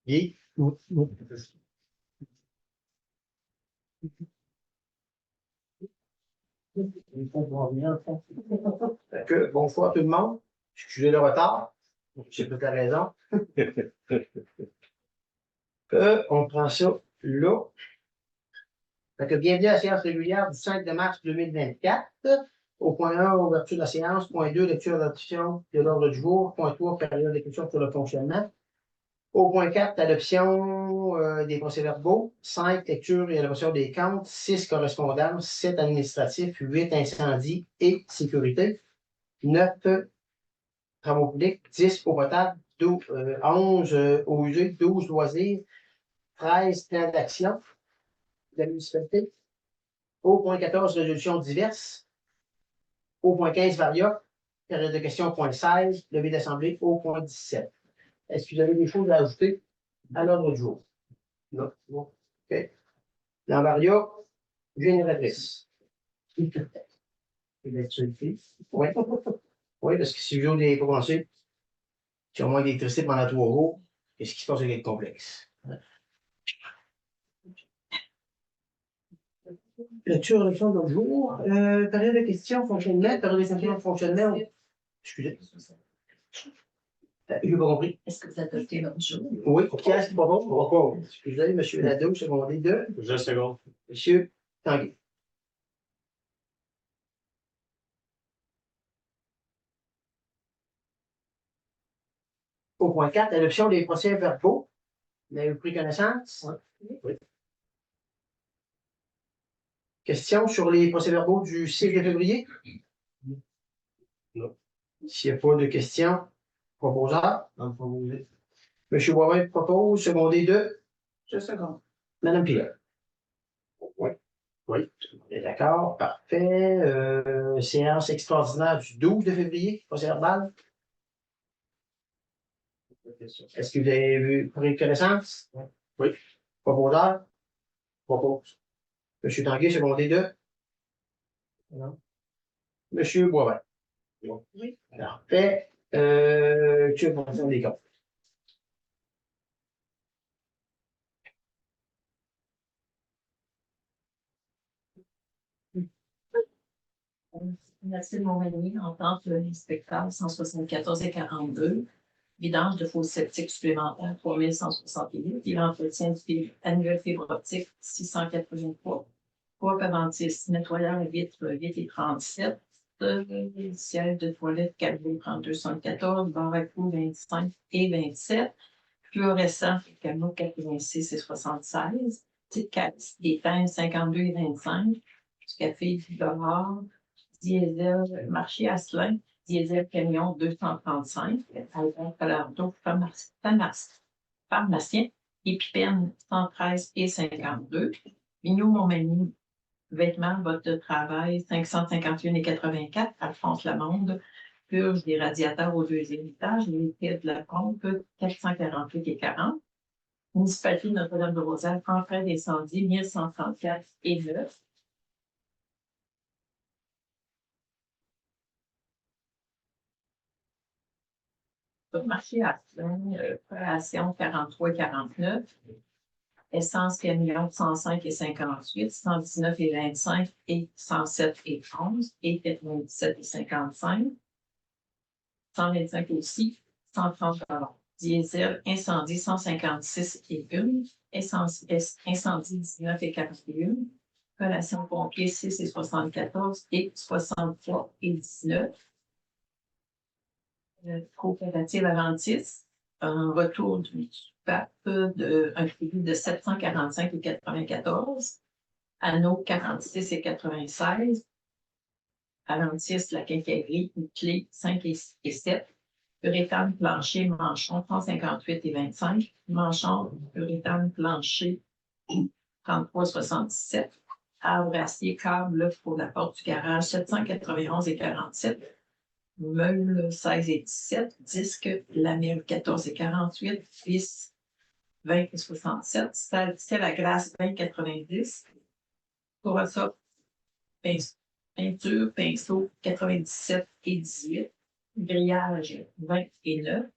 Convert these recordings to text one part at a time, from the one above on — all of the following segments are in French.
Oui. Bonsoir tout le monde. Excusez le retard. J'ai toute la raison. On prend ça là. Bienvenue à la séance régulière du 5 mars 2024. Au point 1, ouverture de la séance. Point 2, lecture d'adoption de l'ordre du jour. Point 3, période de questions sur le fonctionnement. Au point 4, adoption des procès-verbaux. 5, lecture et élaboration des comptes. 6, correspondance. 7, administratif. 8, incendie et sécurité. 9, travaux publics. 10, eau potable. 11, eau usée. 12, loisirs. 13, plan d'action de la municipalité. Au point 14, résolutions diverses. Au point 15, varia. Période de questions, point 16. Levée d'assemblée, au point 17. Est-ce que vous avez des choses à ajouter à l'ordre du jour? Non. OK. Dans varia, génératrice. L'actualité. Oui. Oui, parce que si vous avez commencé, tu as moins d'électricité pendant 3 jours, qu'est-ce qui se passe avec le complexe? Lecture de leçon du jour. Période de questions, fonctionnement, période de questions, fonctionnement. Excusez. Je n'ai pas compris. Est-ce que vous adoptez l'ordre du jour? Oui, qui est-ce qui propose? Excusez, M. Nadeau, secondé de. Je seconde. M. Tanguay. Au point 4, adoption des procès-verbaux. Vous avez pris connaissance? Oui. Question sur les procès-verbaux du 6 février? Non. S'il n'y a pas de questions, proposeur? Non, proposé. M. Boivin propose, secondé de? Je seconde. Mme Pilote. Oui. Oui. D'accord, parfait. Séance extraordinaire du 12 février, procès-verbal. Est-ce que vous avez pris connaissance? Oui. Proposeur? Propose. M. Tanguay, secondé de? Non. M. Boivin? Oui. Parfait. Que concerne les comptes? Merci de Montmagny en tant qu'inspecteur 174 et 42. Vidange de fosses septiques supplémentaires 3168 et l'entretien du fil annuel fibre optique 683. Poids pendentifs, nettoyeur et vitres 8 et 37. Siège de toilette 4274, barre à clous 25 et 27. Fluorescent, canaux 86 et 76. Petite caisse, des thèmes 52 et 25. Du café du dollar. Diesel, marché Asselin, diesel camion 235, Albert Collardo, pharmacien, Épipène 113 et 52, Mignot Montmagny, vêtements, bottes de travail 551 et 84, Alphonse Lamonde, purge des radiateurs au 2e étage, liquide de la pompe 448 et 40, municipalité Notre-Dame-de-Rosaire, entrée d'incendie 1134 et 9, marché Asselin, opération 43 et 49, essence camion 105 et 58, 119 et 25 et 107 et 11 et 97 et 55, 125 aussi, 130 $. Diesel, incendie 156 et 1, incendie 19 et 41, collation pompier 6 et 74 et 63 et 19. Coopérative Aventis, un retour du PAP un crédit de 745 et 94, Anneau 46 et 96, Aventis, la quincaillerie, une clé 5 et 7, Uréthane plancher, manchon 158 et 25, manchon, uréthane plancher 33,77, arbre acier, câble pour la porte du garage 791 et 47, meuble 16 et 17, disque lamelle 14 et 48, vis 20 et 67, sel à glace 20 et 90, tournesol, peinture, pinceau 97 et 18, grillage 20 et 9,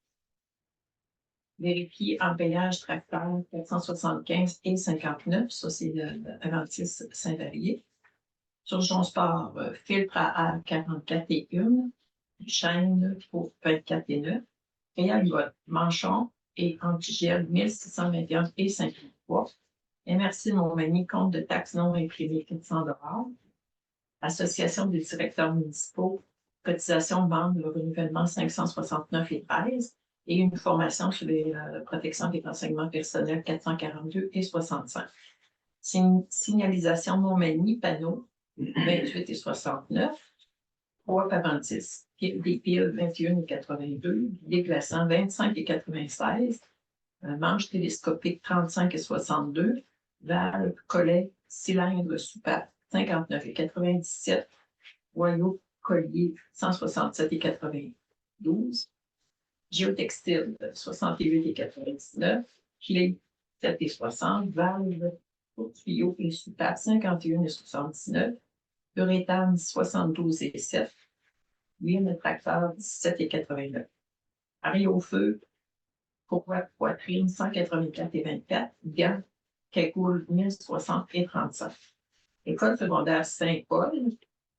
Vérifier empayage tracteur 475 et 59, ça c'est le Aventis Saint-Vallier. Surgeon Sport, filtre à air 44 et 1, chaîne pour 24 et 9, Réal Manchon et Antigel 1621 et 53. MRC Montmagny, compte de taxes non imprimées 400 $. Association des directeurs municipaux, cotisation membre, le renouvellement 569 et 13, et une formation sur la protection des renseignements personnels 442 et 65. Signalisation Montmagny, panneau 28 et 69, 3 Paventis, des piles 21 et 82, déplaçant 25 et 96, manche télescopique 35 et 62, valve, collet, cylindre, soupape 59 et 97, boyau, collier 167 et 92, géotextile 68 et 99, clé 7 et 60, valve, tuyau et soupape 51 et 79, uréthane 72 et 7, huile tracteur 17 et 89. Arrêt au feu, courroie poitrine 184 et 24, gants, cagoule 1060 et 35. École secondaire Saint-Paul,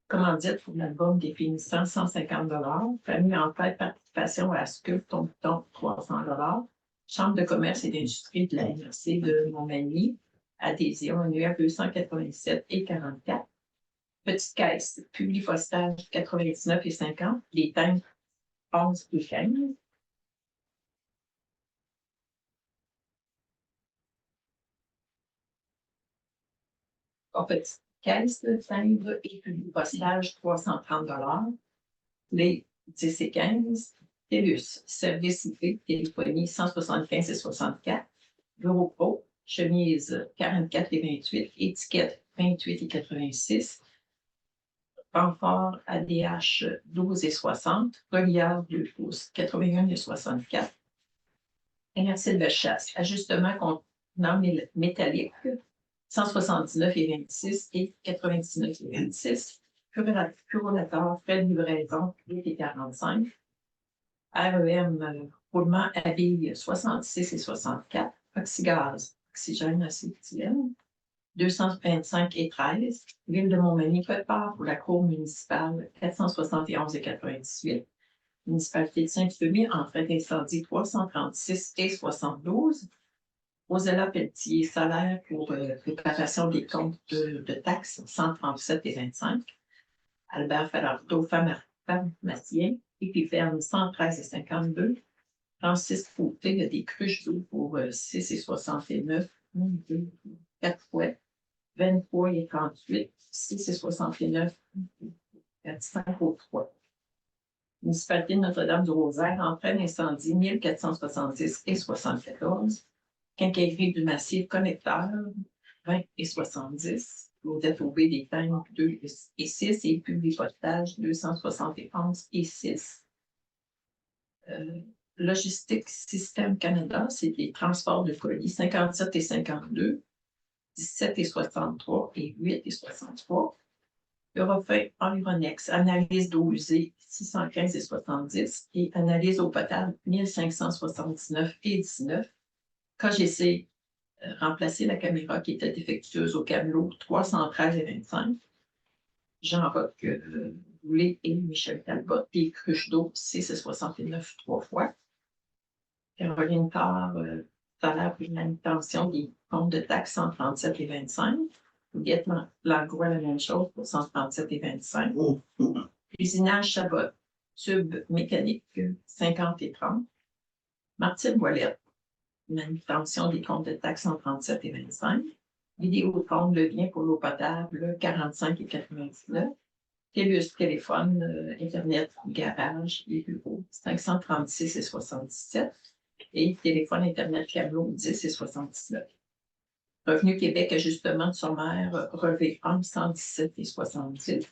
commandite pour l'album définissant 150 $, famille en fait participation à SCUF, ton 300 $, chambre de commerce et d'industrie de la MRC de Montmagny, adhésion annuelle 287 et 44. Petite caisse, Publipostage 99 et 50, les thèmes 11 et 15. Petite caisse, timbre et Publipostage 330 $, les 10 et 15. TELUS, service IP, téléphonie 175 et 64. Bureau Pro, chemise 44 et 28, étiquette 28 et 86. Renfort ADH 12 et 60, reliard 2 pouces 81 et 64. MRC de chasse, ajustement contenant métallique 179 et 26 et 99 et 26. Purolator, frais de livraison 8 et 45. REM, roulement à billes 66 et 64. Oxygaz, oxygène acétylène 225 et 13. Ville de Montmagny, code-part pour la cour municipale 471 et 98. Municipalité de Saint-Eustache, en frais d'incendie 336 et 72. Rosella Pelletier, salaire pour préparation des comptes de taxes 137 et 25. Albert Falardeau, pharmacien, Épiperne 113 et 52. Francis Fouté, il y a des cruches d'eau pour 6 et 69. 1, 2, 4 fois. 23 et 38, 6 et 69, 5 au 3. Municipalité de Notre-Dame-du-Rosaire, en plein incendie, 1470 et 74. Quincaillerie du Massif, connecteur, 20 et 70. Claudette Aubé, des thèmes 2 et 6. Et Publipostage, 271 et 6. Logistique Système Canada, c'est des transports de colis, 57 et 52. 17 et 63 et 8 et 63. Eurofin Environex, analyse d'eau usée 615 et 70 et analyse eau potable 1579 et 19. KGC, remplacer la caméra qui était défectueuse au camelot 313 et 25. Jean-Roch Boulay et Michel Talbot, des cruches d'eau 6 et 69 3 fois. Caroline Carr, salaire pour manutention des comptes de taxes 137 et 25. Guette Langlois, la même chose pour 137 et 25. Usinage Chabot, tube mécanique 50 et 30. Martine Ouellette, manutention des comptes de taxes 137 et 25. Vidéotron Le Bien pour l'eau potable 45 et 99. TELUS téléphone, Internet, garage, les bureaux 536 et 77. Et téléphone Internet câbleau 10 et 79. Revenu Québec, ajustement de sommaire, relevé entre 117 et 70.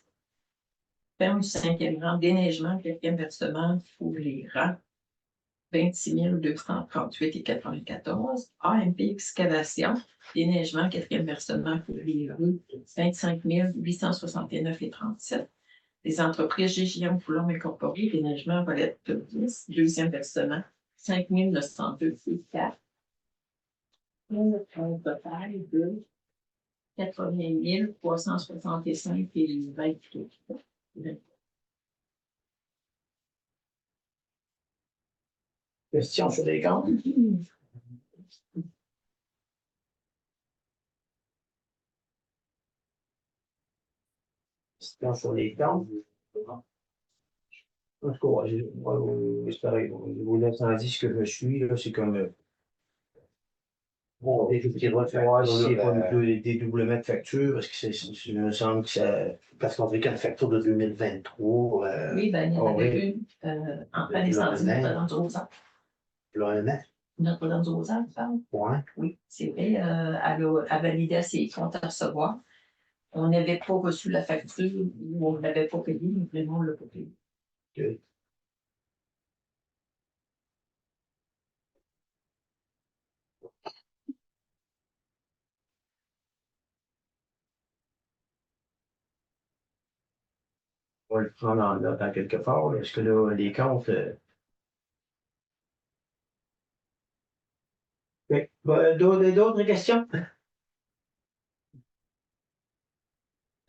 Ferme du 5e rang, déneigement, 4e versement pour les rangs, 26 238 et 94. AMP excavation, déneigement, 4e versement pour les rues, 25 869 et 37. Les entreprises GJM Foulon incorporées, déneigement, volette 10, 2e versement, 5 902,4. Un total de 80 365,20. Question sur les comptes? Question sur les comptes? En tout cas, c'est pareil. Au niveau 910 que je suis, là, c'est comme. Bon, effectivement, c'est pas des dédoublements de facture, parce que il me semble que ça. Parce qu'on fait qu'une facture de 2023. Oui, ben, il y en avait une en plein incendie de Notre-Dame-du-Rosard. Là, un an. Notre-Dame-du-Rosard, tu parles? Ouais. Oui, c'est vrai. Elle a validé ses comptes à recevoir. On n'avait pas reçu la facture ou on ne l'avait pas payée, mais vraiment, on ne l'a pas payée. Okay. On va le prendre en note en quelque part, parce que là, les comptes. Okay. Ben, d'autres questions?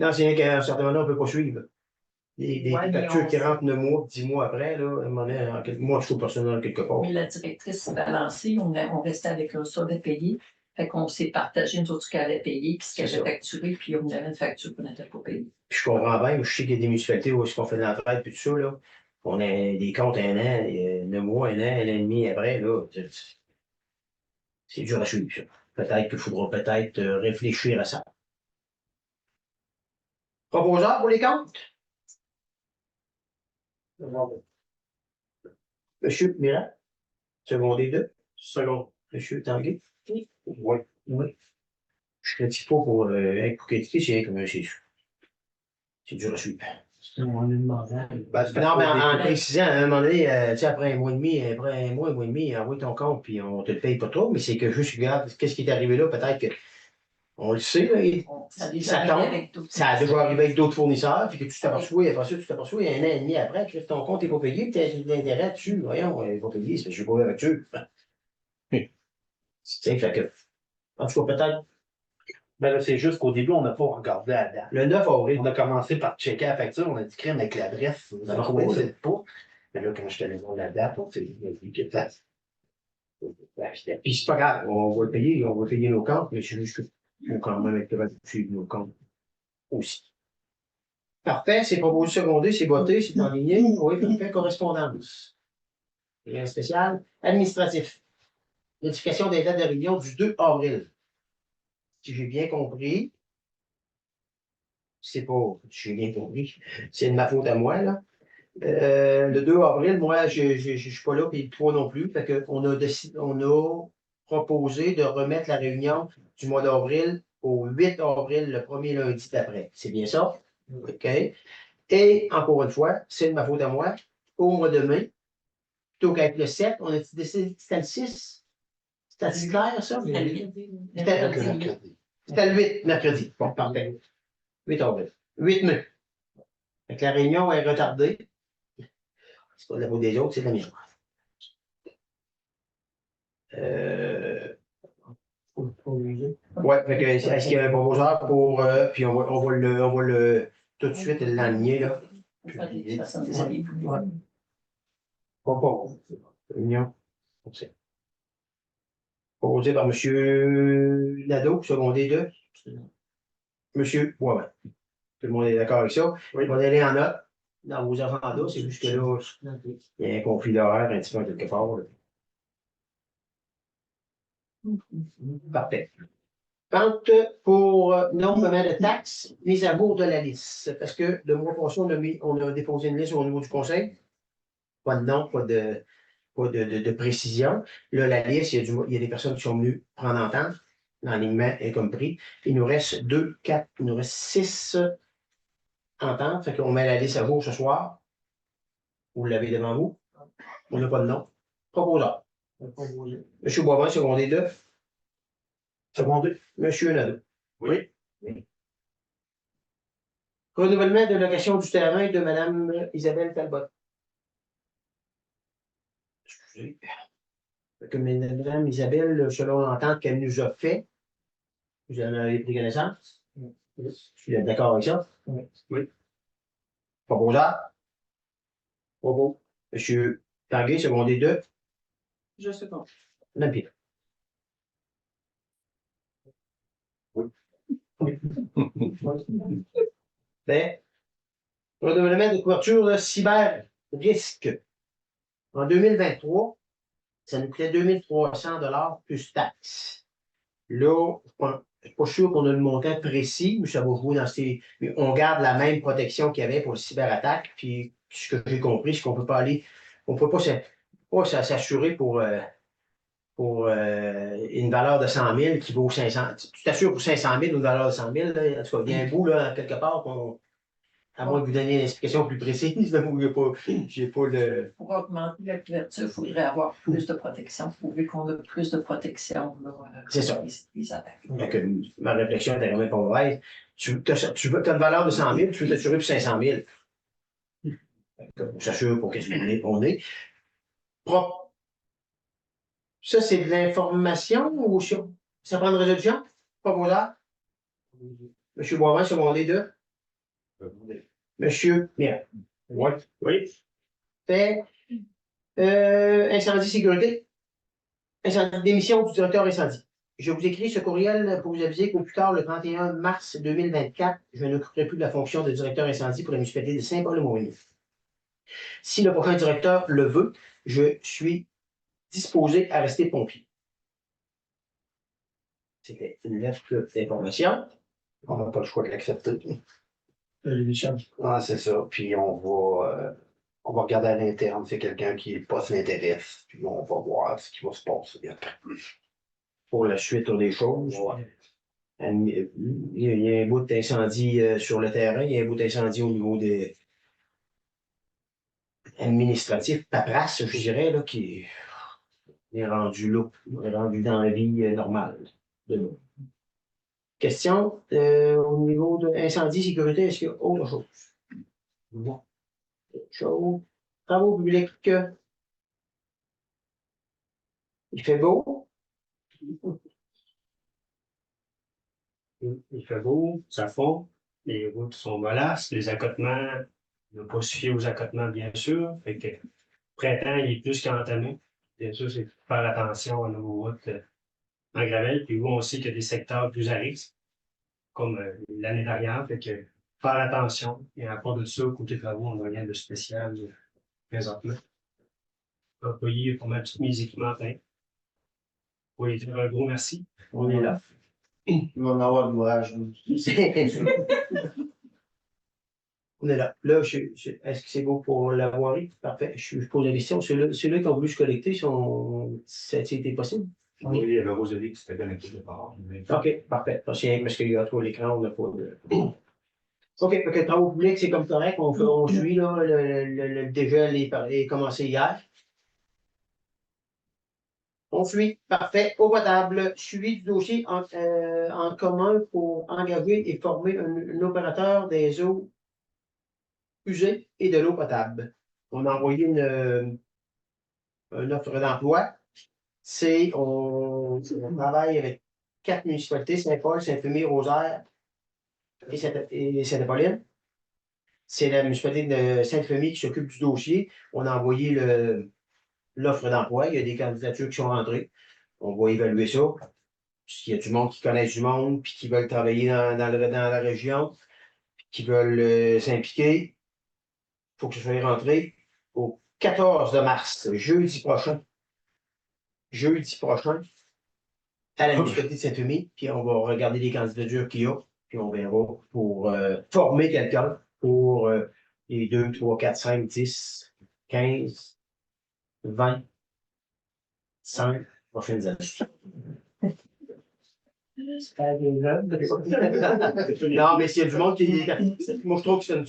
Non, c'est qu'à un certain moment, on ne peut pas suivre. Des Ouais, mais factures qui on- rentrent 9 mois, 10 mois après, là, à un moment donné, moi, je trouve personnellement quelque part. Mais la directrice s'est balancée, on restait avec un solde à payer. Fait qu'on s'est partagé nous autres ce qu'elle avait payé, puis ce qu'elle C'est avait ça. facturé, puis on avait une facture qu'on n'avait pas payée. Puis je comprends bien, moi, je sais qu'il y a des municipalités où est-ce qu'on fait de l'entraide, puis tout ça, là. On a des comptes un an, 9 mois, un an et demi après, là. C'est dur à suivre, ça. Peut-être qu'il faudra peut-être réfléchir à ça. Proposeur pour les comptes? Monsieur Mirat, secondé 2. Second. Monsieur Tanguay? Oui. Oui. Oui. Je critique pas pour critiquer, c'est comme c'est dur à suivre. On lui demandait. Non, mais en précisant, à un moment donné, tu sais, après un mois et demi, un mois et demi, envoie ton compte, puis on te le paye pas trop, mais c'est que juste, regarde, qu'est-ce qui est arrivé là, peut-être que, on le sait, là, Ça a déjà ça arrivé tombe, avec d'autres ça a déjà fournisseurs. arrivé avec d'autres fournisseurs, puis que tu t'aperçois, après ça, tu t'aperçois, un an et demi après, que ton compte n'est pas payé, puis tu as de l'intérêt dessus, voyons, il n'est pas payé, c'est parce que je n'ai pas eu la facture. Tu sais, fait que, en tout cas, peut-être, Ben là, c'est juste qu'au début, on n'a pas regardé la date. le 9 avril, On a commencé par checker la facture, on a dit crème avec l'adresse. Ça On marche ne pas, trouvait pas. Mais là, quand je te allé voir la date, on s'est dit que ça. puis c'est pas grave, on va payer nos comptes, mais c'est juste qu'il faut quand même être capable de suivre nos comptes aussi. Parfait, c'est proposé secondé, c'est voté, c'est en ligne. Oui, parfait, correspondance. Rien de spécial. Administratif. Notification des dates de réunion du 2 avril. Si j'ai bien compris, c'est pas, si j'ai bien compris, c'est de ma faute à moi, là. Le 2 avril, moi, je ne suis pas là, puis le 3 non plus. Fait que on a proposé de remettre la réunion du mois d'avril au 8 avril, le premier lundi d'après. C'est bien ça? OK. Et encore une fois, c'est de ma faute à moi. Au mois de mai, plutôt qu'avec le 7, on a décidé que c'était le 6. C'était assez clair, ça? C'était le 8. C'était le 8, mercredi. Bon, parfait. 8 avril. 8 mai. Fait que la réunion est retardée. C'est pas de la faute des autres, c'est de la mienne. Ouais, fait que, est-ce qu'il y a un proposeur pour. Puis on va le tout de suite l'aligner, là. Pas. Réunion. Proposé par M. Nadeau, secondé de M. Ouais. Tout le monde est d'accord avec ça. Oui. On va aller en note dans vos agendas. C'est juste que là, il y a un conflit d'horaire un petit peu quelque part. Là. Parfait. Vente pour non-paiement de taxes, mise à jour de la liste. Parce que le mois passé, on a déposé une liste au niveau du conseil. Pas de nom, pas de précision. Là, la liste, il y a des personnes qui sont venues prendre entente. L'enlignement est compris. Il nous reste 2, 4, il nous reste 6 ententes. Fait qu'on met la liste à jour ce soir. Vous l'avez devant vous. On n'a pas de nom. Proposeur. Monsieur Boivin, secondé 2. Secondé. Monsieur Nadeau. Oui. Renouvellement de location du terrain de Mme Isabelle Talbot. Excusez. Que Mme Isabelle, selon l'entente qu'elle nous a fait, vous en avez pris connaissance? Oui. Je suis d'accord avec ça? Oui. Oui. Proposeur? Propos. Monsieur Tanguay, secondé 2. Je seconde. Même Pierre. Oui. Fait. Renouvellement de couverture de cyber-risque. En 2023, ça nous coûtait 2300 plus taxes. Là, je ne suis pas sûr qu'on a le montant précis, mais ça va jouer dans ces. Mais on garde la même protection qu'il y avait pour le cyberattaque. Puis, ce que j'ai compris, c'est qu'on ne peut pas aller. On ne peut pas s'assurer pour une valeur de 100 000 qui vaut 500. Tu t'assures pour 500 000 une valeur de 100 000. Là, en tout cas, il y a un bout, là, quelque part, à moins que vous donniez une explication plus précise, là, où j'ai pas le. Pour augmenter la couverture, il faudrait avoir plus de protection. Vu qu'on a plus de protection, là, c'est ça. Les attaques. Donc, ma réflexion était vraiment pas mauvaise. Tu as une valeur de 100 000, tu veux t'assurer pour 500 000. On s'assure pour qu'est-ce qu'on est. Propre. Ça, c'est de l'information ou ça prend une résolution? Pas vos dates? Monsieur Boivin, secondé 2. Monsieur Miret. Oui. Oui. Fait. Incendie sécurité. Démission du directeur incendie. Je vous écris ce courriel pour vous aviser qu'au plus tard, le 31 mars 2024, je n'occuperai plus de la fonction de directeur incendie pour la municipalité de Saint-Paul-de-Maurice. Si le prochain directeur le veut, je suis disposé à rester pompier. C'était une lettre d'information. On n'a pas le choix de l'accepter. Ah, c'est ça. Puis on va regarder à l'interne, c'est quelqu'un qui le poste l'intéresse. Puis on va voir ce qui va se passer après. Pour la suite des choses. Ouais. Il y a un bout d'incendie sur le terrain, il y a un bout d'incendie au niveau des administratifs, paperasse, je dirais, là, qui est rendu là, est rendu dans la vie normale de nous. Question au niveau de incendie, sécurité, est-ce qu'il y a autre chose? Non. Autre chose. Travaux publics. Il fait beau. Il fait beau, ça fond, les routes sont molasses, les accotements, il ne faut pas se fier aux accotements, bien sûr. Fait que printemps, il est plus qu'entamé. Bien sûr, c'est faire attention à nos routes en gravel. Puis où on sait qu'il y a des secteurs plus à risque, comme l'année dernière. Fait que faire attention. Et à part de ça, côté travaux, on n'a rien de spécial présentement. Employé pour mettre tous mes équipements pleins. Oui, un gros merci. On est là. Il va en avoir de l'ouvrage. On est là. Là, est-ce que c'est beau pour la voirie? Parfait. Je pose la question. Ceux-là qui ont voulu se connecter, ça a été possible? Oui, il y avait Rosalie qui s'était connectée de part. OK, parfait. Parce qu'il y a trop l'écran, on n'a pas de. OK, le travaux publics, c'est comme correct. On suit, là, le dégel est commencé hier. On suit. Parfait. Eau potable. Suivi du dossier en commun pour engager et former un opérateur des eaux usées et de l'eau potable. On a envoyé une offre d'emploi. On travaille avec 4 municipalités, Saint-Paul, Saint-Fémy, Rosaire et Sainte-Apolline. C'est la municipalité de Sainte-Fémy qui s'occupe du dossier. On a envoyé l'offre d'emploi. Il y a des candidatures qui sont rentrées. On va évaluer ça. S'il y a du monde qui connaît du monde, puis qui veulent travailler dans la région, puis qui veulent s'impliquer, il faut que ce soit rentré au 14 mars, jeudi prochain. À la municipalité de Saint-Fémy, puis on va regarder les candidatures qu'il y a, puis on verra pour former quelqu'un pour les 2, 3, 4, 5, 10, 15, 20, 5 prochaines années. Non, mais s'il y a du monde qui. Moi, je trouve que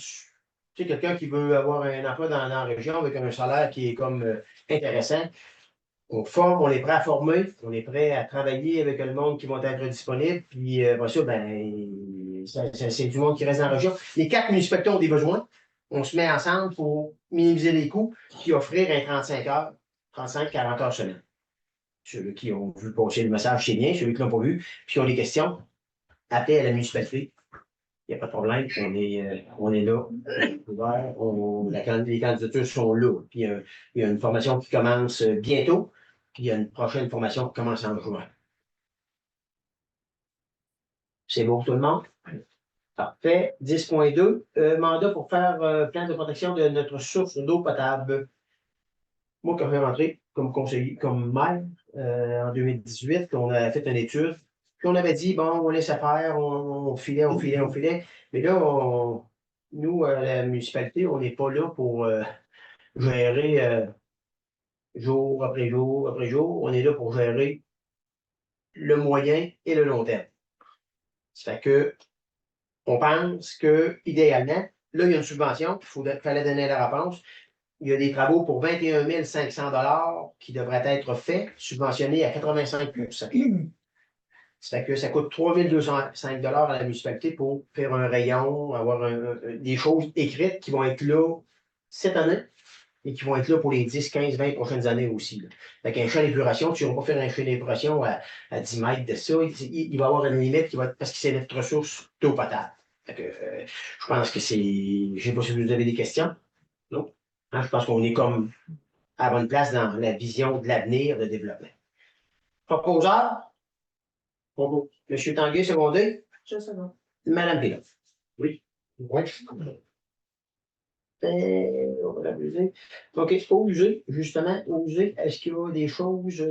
c'est quelqu'un qui veut avoir un emploi dans la région avec un salaire qui est comme intéressant. On forme, on est prêt à former, on est prêt à travailler avec le monde qui vont être disponibles. Puis après ça, c'est du monde qui reste dans la région. Les 4 municipalités ont des besoins. On se met ensemble pour minimiser les coûts puis offrir un 35 heures, 35-40 heures semaine. Ceux qui ont vu passer le message, c'est bien. Ceux qui ne l'ont pas vu, puis qui ont des questions, appelez à la municipalité. Il n'y a pas de problème. On est là. Ouvert. Les candidatures sont là. Puis il y a une formation qui commence bientôt. Puis il y a une prochaine formation qui commence en juin. C'est bon pour tout le monde? Parfait. 10.2, mandat pour faire plan de protection de notre source d'eau potable. Moi, quand je suis rentré comme conseiller, comme maire, en 2018, on a fait une étude, puis on avait dit, bon, on laisse faire, on filait. Mais là, nous, à la municipalité, on n'est pas là pour gérer jour après jour après jour. On est là pour gérer le moyen et le long terme. Ça fait que on pense que, idéalement, là, il y a une subvention, il fallait donner la réponse. Il y a des travaux pour 21 500 qui devraient être faits, subventionnés à 85 Ça fait que ça coûte 3 205 à la municipalité pour faire un rayon, avoir des choses écrites qui vont être là cette année et qui vont être là pour les 10, 15, 20 prochaines années aussi. Là. Fait qu'un champ d'épuration, tu ne vas pas faire un champ d'épuration à 10 mètres de ça. Il va y avoir une limite qui va être parce que c'est notre ressource d'eau potable. Fait que, je pense que c'est. Je ne sais pas si vous avez des questions. Non? Hein, je pense qu'on est comme à la bonne place dans la vision de l'avenir de développement. Proposeur? Monsieur Tanguay, secondé? Je sais pas. Madame Pilote. Oui. On va l'abuser. OK, au musée, justement, au musée, est-ce qu'il y a des choses.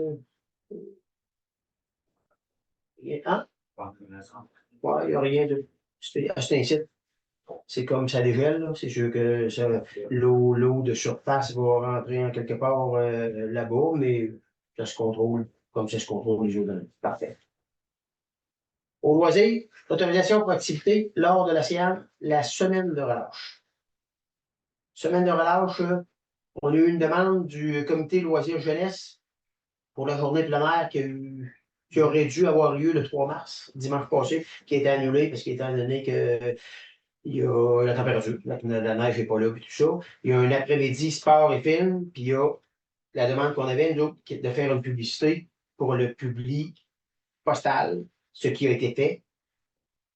Ah, ouais, il n'y a rien de. C'est ainsi. C'est comme ça dégèle, là. C'est sûr que l'eau de surface va rentrer en quelque part là-bas, mais ça se contrôle comme ça se contrôle les eaux de l'eau. Parfait. Au loisir, autorisation pour activité lors de la semaine de relâche. Semaine de relâche, on a eu une demande du comité loisirs jeunesse pour la journée plein air qui aurait dû avoir lieu le 3 mars, dimanche passé, qui a été annulée parce qu'étant donné que il y a la température, la neige n'est pas là, puis tout ça. Il y a un après-midi sport et film, puis il y a la demande qu'on avait, nous autres, de faire une publicité pour le public postal, ce qui a été fait.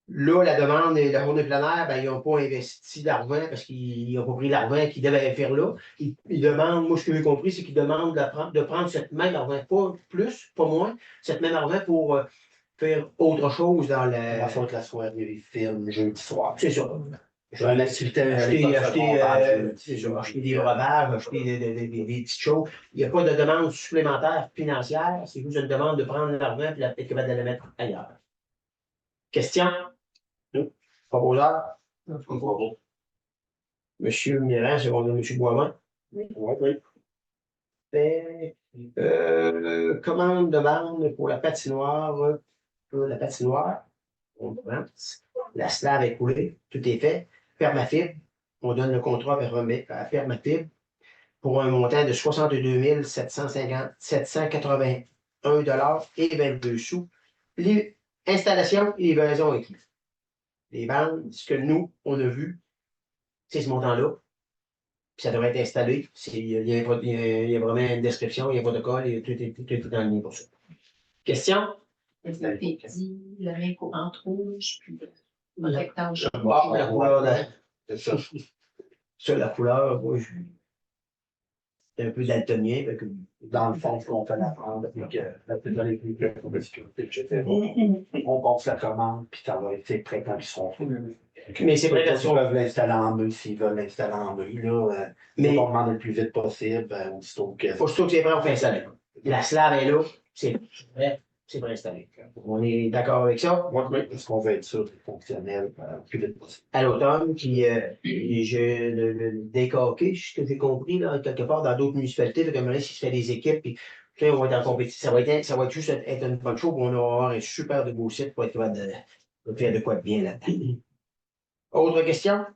Là, la demande et la journée plein air, ben, ils n'ont pas investi d'argent parce qu'ils n'ont pas pris l'argent qu'ils devaient faire là. Ils demandent, moi, ce que j'ai compris, c'est qu'ils demandent de prendre cette même argent, pas plus, pas moins, cette même argent pour faire autre chose dans La faute la soirée, film, jeudi soir. C'est ça. Une activité Acheter des breuvages, acheter des petites choses. Il n'y a pas de demande supplémentaire financière, c'est juste une demande de prendre l'argent et être capable de la mettre ailleurs. Question? Non. Proposeur? Monsieur Mirand, second Monsieur Boivin. Oui. Commande demande pour la patinoire. On commence. La slave est coulée, tout est fait. Permafibre, on donne le contrat à Permafibre pour un montant de 62 781 et 22 sous. Installation et livraison inclus. Les bandes, ce que nous, on a vu, c'est ce montant-là. Puis ça devrait être installé. Il y a vraiment une description, il y a un protocole, tout est dans le ligne pour ça. Question? Est-ce que tu dit la main courante rouge, puis le protecteur jaune? La couleur, c'est ça. Ça, la couleur, moi, je suis un peu daltonien. Dans le fond, on fait la prendre avec la petite sécurité, etc. On passe la commande, puis ça va être prêt quand ils seront faits. Mais c'est vrai qu'ils peuvent l'installer en eux s'ils veulent l'installer en eux. Là, mais on demande le plus vite possible, aussitôt que c'est prêt, on fait installer. La slave est là, c'est prêt, c'est préinstallé. On est d'accord avec ça? Oui, parce qu'on veut être sûr que c'est fonctionnel le plus vite possible. À l'automne, puis j'ai le décoqué, ce que j'ai compris, là, quelque part dans d'autres municipalités, comme là, si je fais des équipes, puis on va être en compétition. Ça va être juste être une bonne chose, on va avoir un super de beau site pour être capable de faire de quoi de bien là-dedans. Autre question?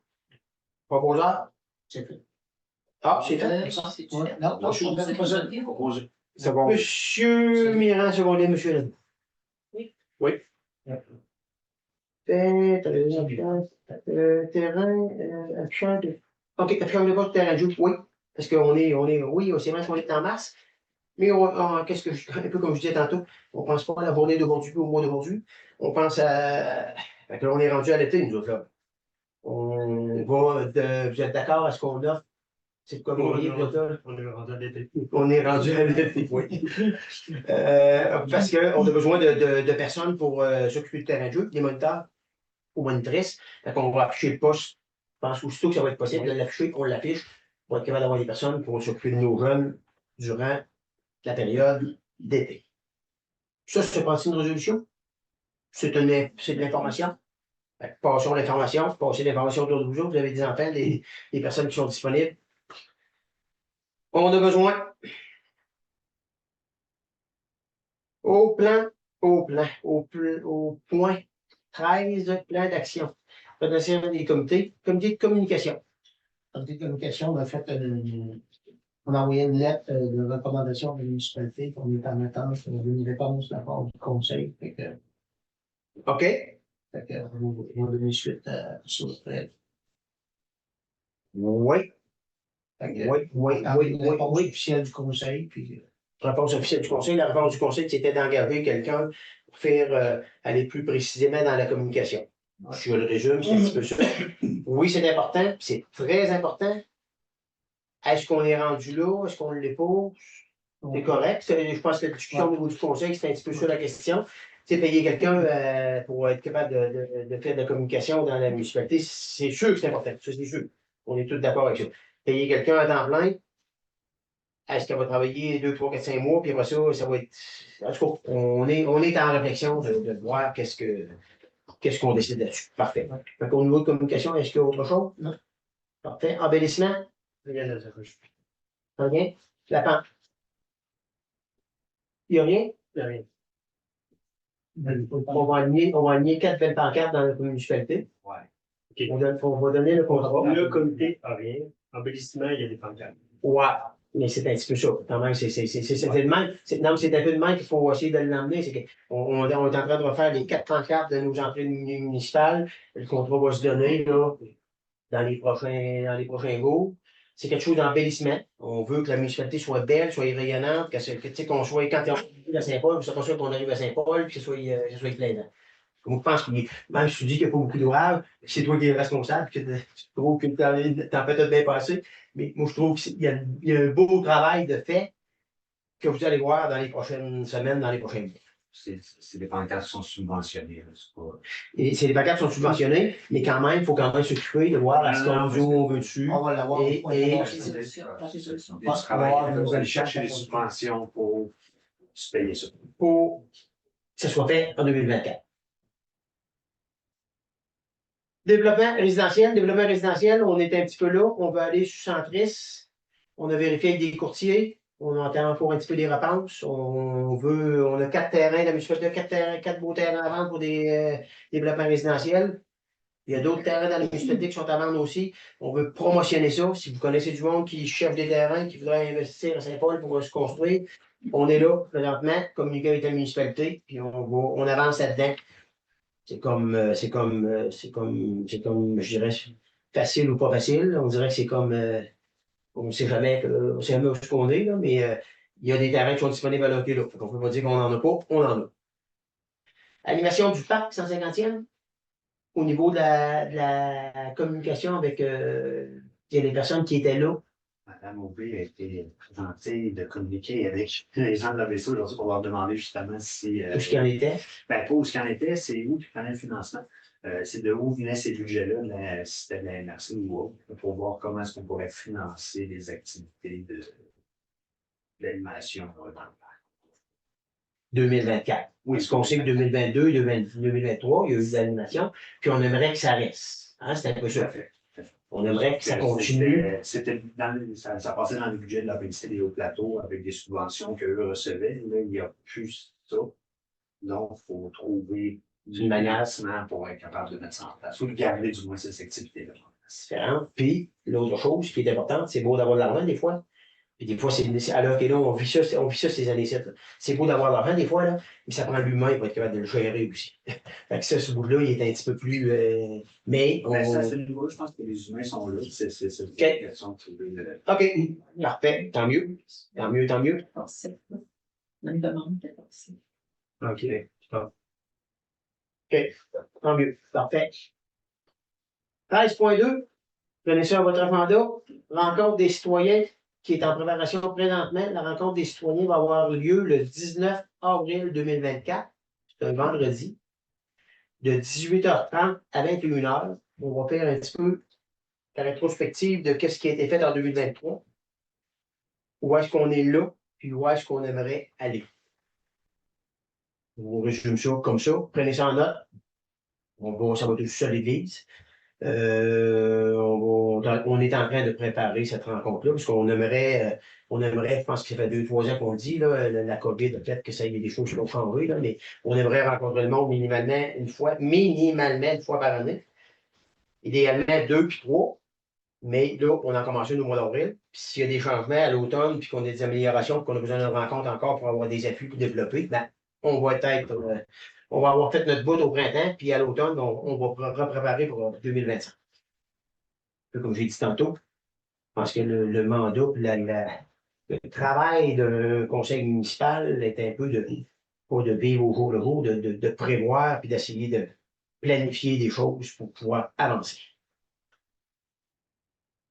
Proposeur? C'est fait. Ah, c'est fait? Non, je suis Proposé. C'est bon. Monsieur Mirand, secondé, monsieur Ledoux. Oui. Terrain, OK, affichage de poste terrain de jeu, oui. Parce qu'on est, oui, c'est vrai qu'on est en mars. Mais qu'est-ce que un peu comme je disais tantôt, on ne pense pas à la journée d'aujourd'hui ou au mois d'aujourd'hui. On pense à. Fait que là, on est rendu à l'été, nous autres, là. Vous êtes d'accord à ce qu'on offre? C'est comme on dit, là. On est rendu à l'été. On est rendu à l'été, oui. Parce qu'on a besoin de personnes pour s'occuper du terrain de jeu, des moniteurs ou monitrices. Fait qu'on va afficher le poste. Je pense aussitôt que ça va être possible de l'afficher, on l'affiche pour être capable d'avoir des personnes pour s'occuper de nos jeunes durant la période d'été. Ça, c'est passé une résolution. C'est de l'information. Passons l'information, passez l'information autour de vous. Vous avez des enfants, des personnes qui sont disponibles. On a besoin au point 13, plan d'action. Potentiel des comités. Comité de communication. Comité de communication, on a fait on a envoyé une lettre de recommandation de la municipalité qu'on est en attente d'une réponse de la part du conseil. OK. Fait que, on va donner suite à ça après. Oui. Oui. Réponse officielle du conseil. Puis, réponse officielle du conseil. La réponse du conseil, c'était d'engager quelqu'un pour faire aller plus précisément dans la communication. Je le résume, c'est un petit peu ça. Oui, c'est important, c'est très important. Est-ce qu'on est rendu là? Est-ce qu'on ne l'est pas? C'est correct. Je pense que la discussion au niveau du conseil, c'est un petit peu ça la question. C'est payer quelqu'un pour être capable de faire de la communication dans la municipalité, c'est sûr que c'est important. Ça, c'est sûr. On est tous d'accord avec ça. Payer quelqu'un à temps plein, est-ce qu'elle va travailler 2, 3, 4, 5 mois, puis après ça, ça va être. En tout cas, on est en réflexion de voir qu'est-ce qu'on décide là-dessus. Parfait. Donc, au niveau de communication, est-ce qu'il y a autre chose? Non. Parfait. Embellissement? Rien à ça. Rien? La pente? Il n'y a rien? Il y a rien. On va aligner 4 belles pancartes dans la municipalité. Ouais. OK. On va donner le contrat. Le comité n'a rien. Embellissement, il y a des pancartes. Ouais, mais c'est un petit peu ça. Quand même, c'est de même. Non, c'est un peu de même qu'il faut essayer de l'emmener. C'est qu'on est en train de refaire les 4 pancartes de nos entrées municipales. Le contrat va se donner là, dans les prochains jours. C'est quelque chose d'embellissement. On veut que la municipalité soit belle, soit rayonnante, qu'on soit, quand on arrive à Saint-Paul, c'est pas sûr qu'on arrive à Saint-Paul, puis que ce soit plaisant. Je pense que même si tu dis qu'il n'y a pas beaucoup d'ouvrages, c'est toi qui es responsable, que tu trouves qu'une tempête a bien passé. Mais moi, je trouve qu'il y a un beau travail de fait que vous allez voir dans les prochaines semaines, dans les prochains mois. C'est des pancartes qui sont subventionnées. Et c'est des pancartes qui sont subventionnées, mais quand même, il faut quand même s'occuper de voir est-ce qu'on veut où on veut dessus. On va l'avoir. Et- La Vous résolution. allez chercher les subventions pour se payer ça. Pour que ce soit fait en 2024. Développement résidentiel, on est un petit peu là. On veut aller sur Centris. On a vérifié avec des courtiers. On entend encore un petit peu des réponses. On a 4 terrains, la municipalité a 4 beaux terrains à vendre pour des développements résidentiels. Il y a d'autres terrains dans la municipalité qui sont à vendre aussi. On veut promotionner ça. Si vous connaissez du monde qui cherche des terrains, qui voudrait investir à Saint-Paul pour se construire, on est là présentement, communiquer avec la municipalité, puis on avance là-dedans. C'est comme, je dirais, facile ou pas facile. On dirait que c'est comme, on ne sait jamais où on est, là, mais il y a des terrains qui sont disponibles à l'hockey là. On ne peut pas dire qu'on n'en a pas, on en a. Animation du parc 150e, au niveau de la communication avec il y a des personnes qui étaient là. Madame Aubé a été gentille de communiquer avec les gens de la vaisseau aujourd'hui pour leur demander justement si. Tout ce qui en était. Ben, pas où ce qu'il en était, c'est où qu'il prenait le financement. C'est de où venaient ces budgets-là, si c'était de la NRC ou autre, pour voir comment est-ce qu'on pourrait financer les activités d'animation dans le parc. 2024. Oui, ce qu'on sait que 2022, 2023, il y a eu de l'animation, puis on aimerait que ça reste. Hein, c'est un peu ça. On aimerait que ça continue. Ça passait dans le budget de la PNC des Hauts-Plateaux avec des subventions qu'eux recevaient. Là, il n'y a plus ça. Donc, il faut trouver Une manière pour être capable de mettre ça en place ou de garder du moins ces activités-là. différente. Puis, l'autre chose qui est importante, c'est beau d'avoir de l'argent des fois. Puis des fois, alors que là, on vit ça ces années-ci. C'est beau d'avoir l'argent des fois, là, mais ça prend l'humain pour être capable de le gérer aussi. Fait que ça, ce bout-là, il est un petit peu plus. Mais Mais ça, on. c'est le niveau, je pense que les humains sont là. C'est une OK. question de trouver le. OK, parfait. Tant mieux. Tant mieux, tant mieux. 14,7, là. Même demande, 14,7. OK. Bon. Tant mieux. Parfait. 13.2. Prenez ça à votre agenda. Rencontre des citoyens qui est en préparation présentement. La rencontre des citoyens va avoir lieu le 19 avril 2024. C'est un vendredi. De 18h30 à 21h. On va faire un petit peu la rétrospective de ce qui a été fait en 2023. Où est-ce qu'on est là, puis où est-ce qu'on aimerait aller. On résume ça comme ça. Prenez ça en note. Ça va tout seul à l'église. On est en train de préparer cette rencontre-là, parce qu'on aimerait, je pense que ça fait 2-3 ans qu'on le dit, là, la COVID a fait que ça y est des choses qui ont changé, là, mais on aimerait rencontrer le monde minimalement une fois par année. Idéalement 2 puis 3. Mais là, on a commencé au mois d'avril. Puis s'il y a des changements à l'automne, puis qu'on a des améliorations, puis qu'on a besoin d'une rencontre encore pour avoir des appuis pour développer, ben, on va avoir fait notre bout au printemps, puis à l'automne, on va préparer pour 2025. Comme j'ai dit tantôt, je pense que le mandat, le travail d'un conseil municipal est un peu pas de vivre au jour le jour, de prévoir puis d'essayer de planifier des choses pour pouvoir avancer.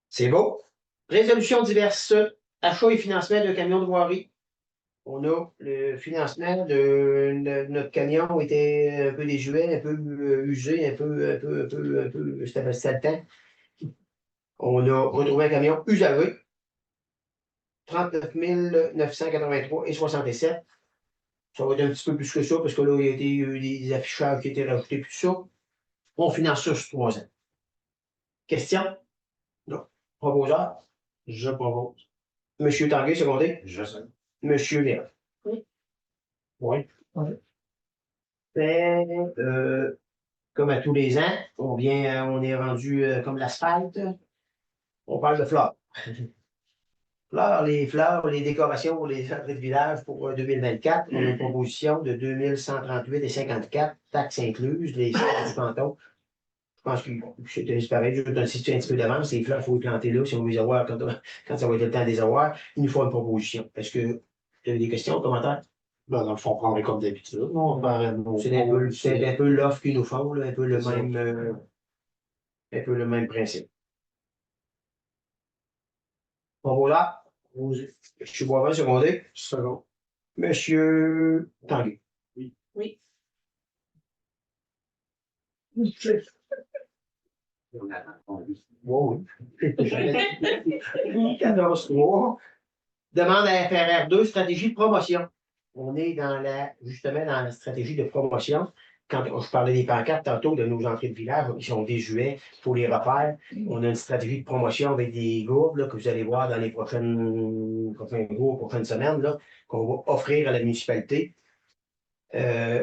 C'est beau. Résolutions diverses. Achat et financement de camions de voirie. On a le financement de notre camion était un peu désuet, un peu usé, un peu, c'était le temps. On a retrouvé un camion usagé, 39 983 et 67. Ça va être un petit peu plus que ça, parce que là, il y a eu des affichages qui ont été rajoutés, puis tout ça. On finance ça sur 3 ans. Question? Non. Proposeur? Je propose. Monsieur Tanguay, secondé? Je sais. Monsieur Léon? Oui. Oui. Comme à tous les ans, on est rendu comme l'asphalte. On parle de fleurs. Les fleurs, les décorations pour les entrées de village pour 2024. On a une proposition de 2138,54, taxes incluses, les fleurs du canton. Je pense que c'est pareil, je vais donner un petit peu d'avance. Les fleurs, il faut les planter là si on veut les avoir quand ça va être le temps de les avoir. Il nous faut une proposition. Est-ce que tu as des questions, commentaires? Ben, dans le fond, on prendrait comme d'habitude. C'est un peu l'offre qu'ils nous font, là, un peu le même principe. Proposeur? Monsieur Boivin, secondé? Second. Monsieur Tanguay? Oui. Oui. 14-3. Demande à FRR2, stratégie de promotion. On est justement dans la stratégie de promotion. Quand je parlais des pancartes tantôt de nos entrées de village, qui sont désuets, il faut les refaire. On a une stratégie de promotion avec des gourdes là, que vous allez voir dans les prochains jours, prochaines semaines, là, qu'on va offrir à la municipalité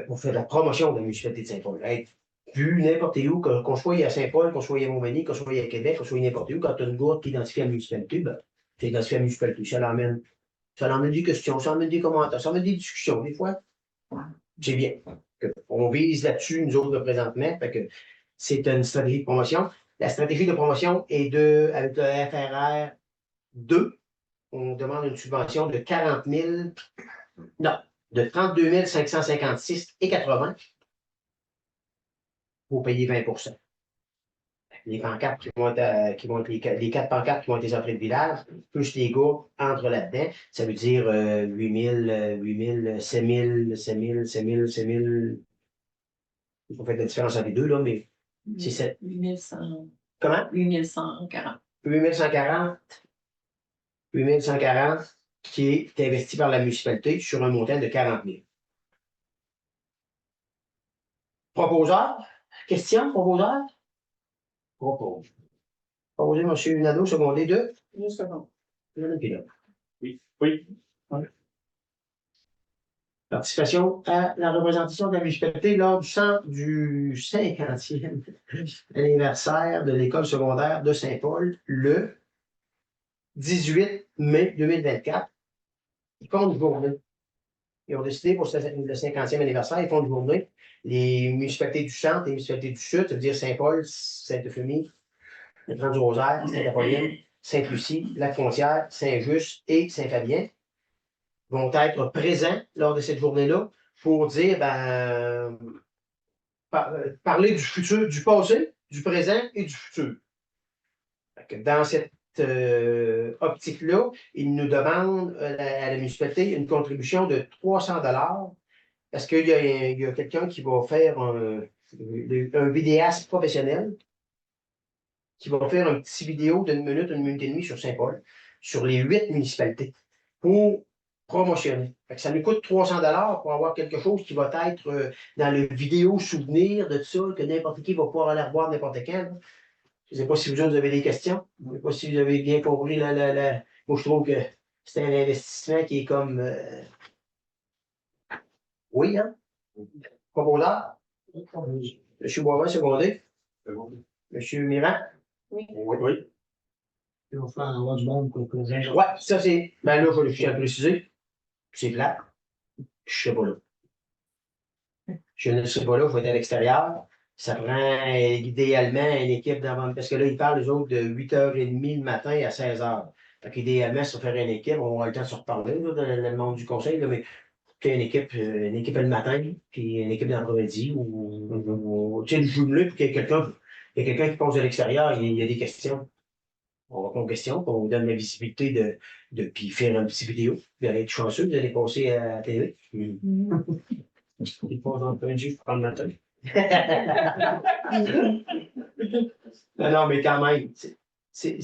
pour faire la promotion de la municipalité de Saint-Paul. Être vu n'importe où, qu'on soit à Saint-Paul, qu'on soit à Montmagny, qu'on soit à Québec, qu'on soit n'importe où, quand tu as une gourde qui identifie la municipalité, ben, tu identifies la municipalité. Ça l'emmène des questions, ça emmène des commentaires, ça emmène des discussions, des fois. C'est bien. On vise là-dessus, nous autres, présentement. Fait que c'est une stratégie de promotion. La stratégie de promotion est avec le FRR 2, on demande une subvention de 40 000, non, de 32 556,80 pour payer 20 %. Les pancartes qui vont être les 4 pancartes qui vont être les entrées de village, plus les gars entrent là-dedans. Ça veut dire 8 000, 7 000, 7 000, 7 000, 7 000. Il faut faire la différence entre les deux, là, mais c'est 7. 8100. Comment? 8140. 8140. 8140 qui est investi par la municipalité sur un montant de 40 000. Proposeur? Question, proposeur? Propose. Proposé, M. Nadeau, secondé de? Une seconde. Oui. Participation à la représentation de la municipalité lors du 50e anniversaire de l'école secondaire de Saint-Paul le 18 mai 2024, ils font une journée. Ils ont décidé pour le 50e anniversaire, ils font une journée. Les municipalités du centre, les municipalités du sud, ça veut dire Saint-Paul, Sainte-Euphémie, le Grand-du-Rosaire, Sainte-Apolline, Sainte-Lucie, Lac-Frontière, Saint-Just et Saint-Fabien vont être présents lors de cette journée-là pour dire, parler du futur, du passé, du présent et du futur. Dans cette optique-là, ils nous demandent à la municipalité une contribution de 300 $ parce qu'il y a quelqu'un qui va faire un vidéaste professionnel qui va faire une petite vidéo d'une minute et demie sur Saint-Paul, sur les 8 municipalités, pour promotionner. Ça nous coûte 300 $ pour avoir quelque chose qui va être dans le vidéo souvenir de ça, que n'importe qui va pouvoir aller revoir n'importe quand. Je ne sais pas si vous avez des questions. Je ne sais pas si vous avez bien compris. Moi, je trouve que c'est un investissement qui est comme... Oui, hein? Proposeur? M. Boivin, secondé. M. Mirand? Oui. Oui. Il va falloir avoir du monde pour présent. Oui, ça c'est... Ben là, je tiens à préciser. C'est plat. Je ne serai pas là. Je ne serai pas là, je vais être à l'extérieur. Ça prend idéalement une équipe d'avant. Parce que là, ils parlent, eux autres, de 8h30 le matin à 16h. Fait qu'idéalement, ça faire une équipe, on aura le temps de se reparler, là, dans le monde du conseil, là, mais une équipe le matin, puis une équipe dans l'après-midi, ou tu sais, le jumelé, puis qu'il y a quelqu'un qui passe de l'extérieur, il y a des questions. On va répondre aux questions, puis on vous donne la visibilité puis faire une petite vidéo. Vous allez être chanceux, vous allez passer à la télé. Il passe en plein de jus pour prendre ma tête. Non, mais quand même, c'est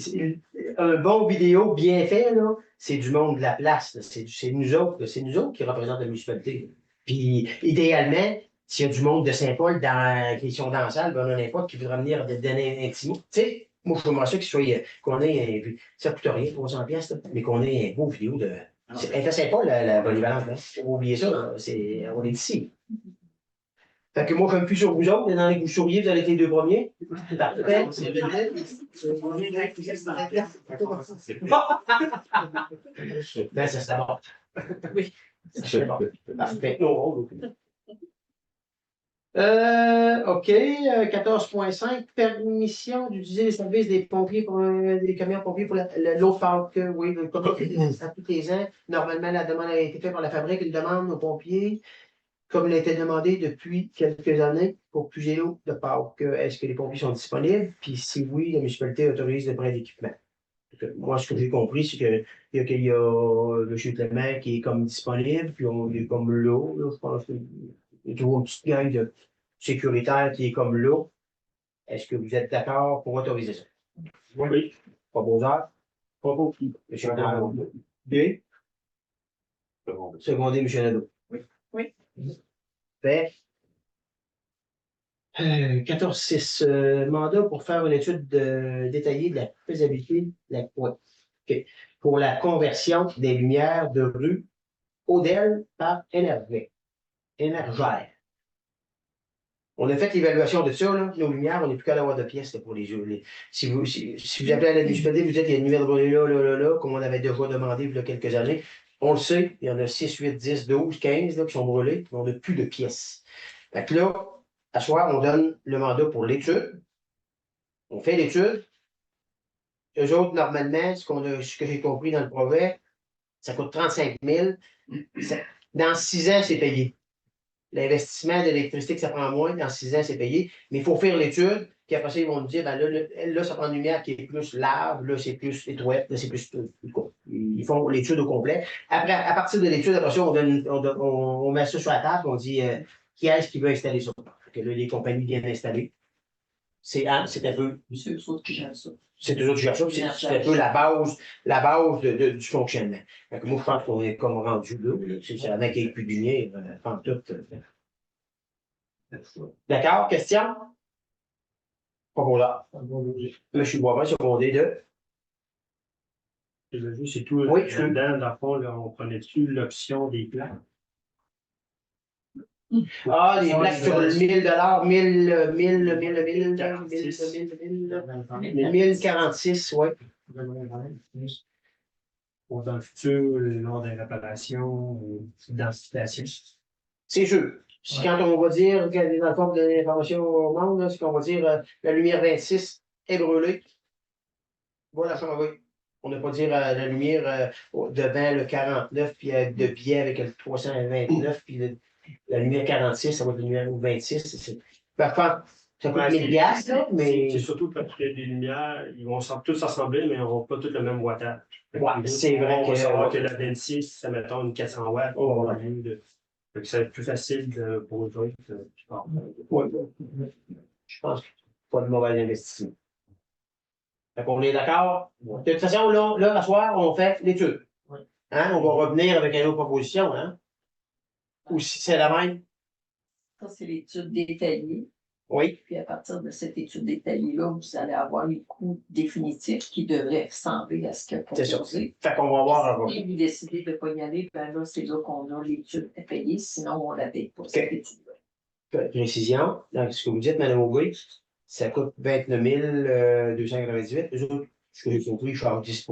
un bon vidéo bien fait, là, c'est du monde de la place. C'est nous autres qui représentent la municipalité. Puis, idéalement, s'il y a du monde de Saint-Paul qui sont dans la salle, ben, on a n'importe qui voudra venir donner un petit mot. Tu sais, moi, je veux ça qu'on ait, ça ne coûte rien, 300 pièces, mais qu'on ait un beau vidéo de. Elle fait Saint-Paul, la polyvalente. Hein? Faut pas oublier ça, là, on est ici. Fait que moi, je ne plus sur vous autres, dans les vous souriez, vous allez être les 2 premiers. Parfait. Ben, ça serait bon. Oui. Ça serait bon. Parfait. OK. 14.5. Permission d'utiliser les services des pompiers des camions pompiers pour l'eau FAUC. Oui, à tous les ans. Normalement, la demande a été faite par la fabrique, une demande aux pompiers. Comme il a été demandé depuis quelques années pour puiser l'eau de Pâques. Est-ce que les pompiers sont disponibles? Puis si oui, la municipalité autorise le prêt d'équipement. Moi, ce que j'ai compris, c'est qu'il y a M. Clément qui est comme disponible, puis on est comme l'eau. Je pense qu'il y a toujours une petite gang de sécuritaire qui est comme l'eau. Est-ce que vous êtes d'accord pour autoriser ça? Oui. Pas beau heures? Pas beaucoup. M. Nadeau. B. Secondé, M. Nadeau. Oui. Fait. 14.6. Mandat pour faire une étude détaillée de la faisabilité pour la conversion des lumières de rue Odelle par Énergère. On a fait l'évaluation de ça, là. Nos lumières, on n'est plus qu'à l'avoir de pièces là, pour les yeux. Si vous appelez à la municipalité, vous dites qu'il y a une lumière de brûlée là, comme on avait déjà demandé il y a quelques années. On le sait, il y en a 6, 8, 10, 12, 15 là, qui sont brûlés, mais on n'a plus de pièces. Fait que là, à soir, on donne le mandat pour l'étude. On fait l'étude. Eux autres, normalement, ce que j'ai compris dans le projet, ça coûte 35 000. Dans 6 ans, c'est payé. L'investissement d'électricité que ça prend moins, dans 6 ans, c'est payé. Mais il faut faire l'étude, puis après ça, ils vont nous dire, là, ça prend une lumière qui est plus large, là, c'est plus étroite, là, c'est plus. Ils font l'étude au complet. Après, à partir de l'étude, après ça, on met ça sur la table, on dit qui est-ce qui veut installer ça. Que là, les compagnies viennent installer. C'est un peu. C'est eux autres qui gèrent ça. C'est eux autres qui gèrent ça, c'est un peu la base du fonctionnement. Donc, moi, je pense qu'on est comme rendu là. C'est avec qu'il n'y ait plus de lumière, en tout. D'accord, question? Pas pour là. M. Boivin, secondé de. C'est tout. Oui, là-dedans, dans le fond, là, on prenait-tu l'option des plans? Ah, les plaques sur le 1000 $, 1046, oui. pour dans le futur, lors des réparations ou d'identification. C'est sûr. Si quand on va dire, que dans le fond, de l'information au monde, là, c'est qu'on va dire la lumière 26 est brûlée, voilà, ça va. On ne pas dire la lumière devant le 49, puis de biais avec le 329, puis la lumière 46, ça va être la lumière 26. Parfois, ça coûte 1000 piastres, là, mais. C'est surtout parce que les lumières, ils vont tous s'assembler, mais ils n'auront pas tous le même wattage. Ouais, c'est vrai On que. va savoir que la 26, ça mettons une 400 watts. Oh, ouais. Fait que ça va être plus facile pour eux autres. Ouais. Je pense que pas de mauvais investissement. Fait qu'on est d'accord? De toute façon, là, à soir, on fait l'étude. Hein? On va revenir avec une autre proposition, hein? Ou si c'est la même. Ça, c'est l'étude détaillée. Oui. Puis à partir de cette étude détaillée-là, vous allez avoir les coûts définitifs qui devraient ressembler à ce que C'est ça. proposé. Fait qu'on va voir. Si vous décidez de ne pas y aller, ben là, c'est là qu'on a l'étude à payer, sinon on la paye pour cette étude-là. Précision, dans ce que vous dites, Mme Aubry, ça coûte 29 298. Eux autres, ce que j'ai compris, ils chargent 10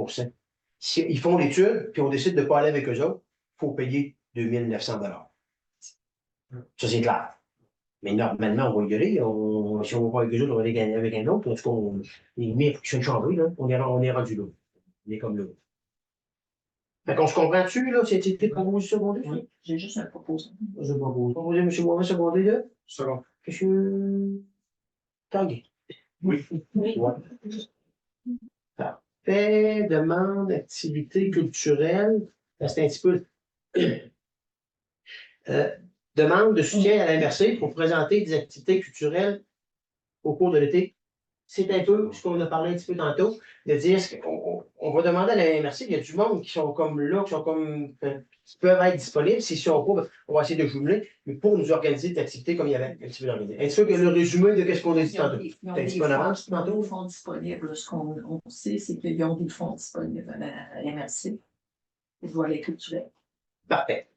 Si ils font l'étude, puis on décide de ne pas aller avec eux autres, il faut payer 2900 Ça, c'est clair. Mais normalement, on va y aller. Si on ne va pas avec eux autres, on va aller gagner avec un autre. Parce qu'on les murs qui sont changés, là. On est rendu là. On est comme là. Fait qu'on se comprend-tu, là? C'était proposé secondé? Oui, j'ai juste un proposal. Je propose. Proposé M. Morin secondé, là? Second. M. Tanguay. Oui. Ouais. Parfait. Demande d'activité culturelle. C'est un petit peu. Demande de soutien à la MRC pour présenter des activités culturelles au cours de l'été. C'est un peu ce qu'on a parlé un petit peu tantôt, de dire qu'on va demander à la MRC, il y a du monde qui sont comme là, qui sont comme qui peuvent être disponibles. S'ils ne sont pas, on va essayer de jumeler, mais pour nous organiser des activités comme il y avait un petit peu organisé. Est-ce que le résumé de ce qu'on a dit tantôt? Ils ont des fonds disponibles. Ce qu'on sait, c'est qu'ils ont des fonds disponibles à la MRC. Ils doivent les culturels. Parfait.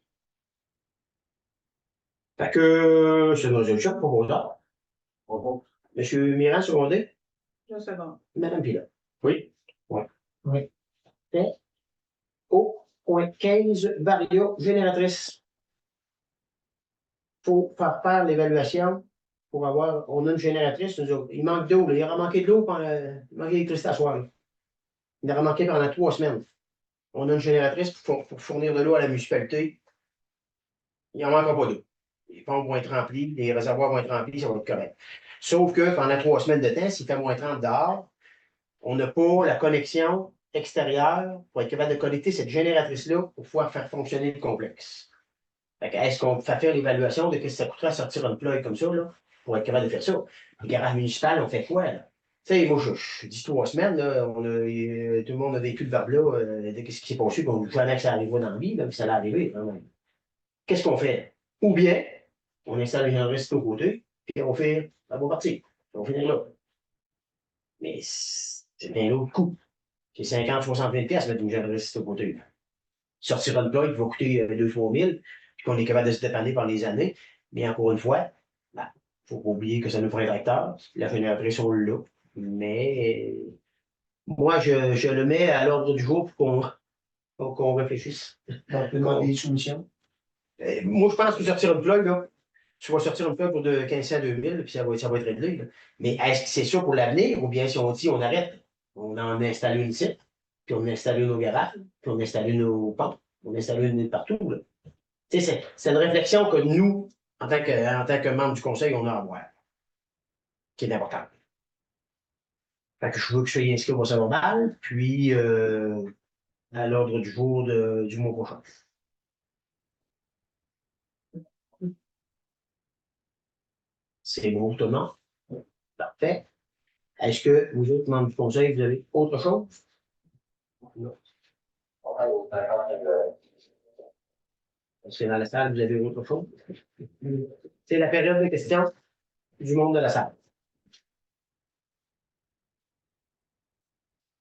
Fait que c'est une résolution proposable. Monsieur Mirand, secondé? Une seconde. Madame Pilat. Oui. Oui. Oui. Fait. Au point 15, Varia génératrice. Il faut faire l'évaluation pour avoir. On a une génératrice, nous autres. Il manque d'eau. Il aura manqué de l'eau pendant. Il manquait d'électricité à soir. Il aura manqué pendant 3 semaines. On a une génératrice pour fournir de l'eau à la municipalité. Il n'en manquera pas d'eau. Les pompes vont être remplies, les réservoirs vont être remplis, ça va être correct. Sauf que pendant 3 semaines de temps, s'il fait moins 30 dehors, on n'a pas la connexion extérieure pour être capable de connecter cette génératrice-là pour pouvoir faire fonctionner le complexe. Est-ce qu'on fait faire l'évaluation de ce que ça coûterait à sortir un plug comme ça, là, pour être capable de faire ça? Le garage municipal, on fait quoi, là? Tu sais, moi, je dis 3 semaines, là, tout le monde a vécu le verbe-là, de ce qui s'est passé, qu'on ne jamais que ça arriverait dans la vie, là, puis ça allait arriver. Qu'est-ce qu'on fait? Ou bien, on installe une génératrice au côté, puis on fait, ça va partir. On finit là. Mais c'est bien l'autre coût. C'est 50-60 000 pièces mettre une génératrice au côté. Sortir un plug qui va coûter 2-3 000, puis qu'on est capable de se dépanner par les années. Mais encore une fois, il ne faut pas oublier que ça nous prend un tracteur. La génératrice, on l'a. Mais moi, je le mets à l'ordre du jour pour qu'on réfléchisse. On peut demander des soumissions. Moi, je pense que sortir une plug, là, tu vas sortir une plug pour de 1500 à 2000, puis ça va être réglé. Là. Mais est-ce que c'est ça pour l'avenir, ou bien si on dit on arrête, on en installe une ici, puis on installe une au garage, puis on installe une aux pompes, on installe une partout. Là. C'est une réflexion que nous, en tant que membre du conseil, on a à avoir, qui est importante. Fait que je veux que je sois inscrit au procès verbal, puis à l'ordre du jour du mois prochain. C'est bon, tout le monde? Parfait. Est-ce que vous autres membres du conseil, vous avez autre chose? Non. Est-ce que dans la salle, vous avez autre chose? C'est la période de questions du monde de la salle.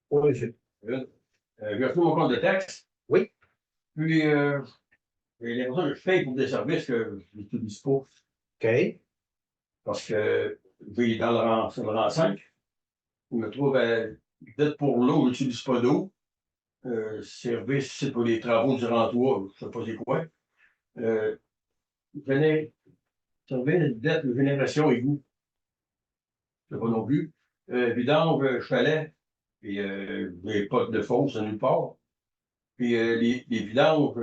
Oui, monsieur. J'ai reçu mon compte de taxe. Oui. Puis, j'ai l'impression que je paye pour des services que je n'utilise pas. OK. Parce que j'ai dans le rang 5, je me trouve peut-être pour l'eau, je n'utilise pas d'eau. service c'est pour les travaux du rentoir, je sais pas c'est quoi. Venez, service dette de génération égout. Je sais pas non plus. Vidange, chalet, puis j'ai pas de fosse nulle part. Puis les vidanges,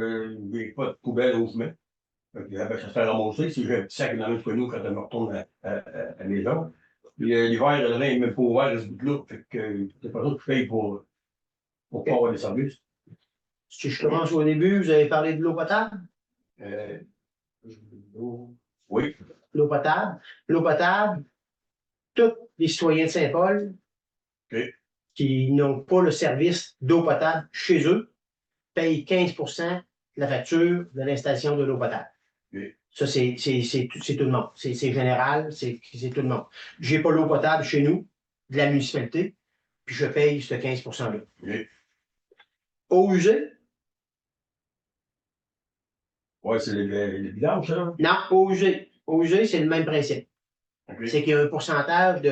j'ai pas de poubelle où je mets. Ça se fait ramasser si j'ai un petit sac dans le nous quand je me retourne à la maison. Puis l'hiver, le drain est même pas ouvert à ce bout-là. Fait que c'est pas ça que je paye pour pas avoir des services. Si je commence au début, vous avez parlé de l'eau potable. Euh, oui. L'eau potable. L'eau potable, tous les citoyens de Saint-Paul OK. qui n'ont pas le service d'eau potable chez eux payent 15 de la facture de l'installation de l'eau potable. OK. Ça, c'est tout le monde. C'est général, c'est tout le monde. Je n'ai pas l'eau potable chez nous, de la municipalité, puis je paye ce 15 %-là. OK. Eau usée? Ouais, c'est les vidanges, ça. Non, eau usée. Eau usée, c'est le même principe. OK. C'est qu'il y a un pourcentage OK,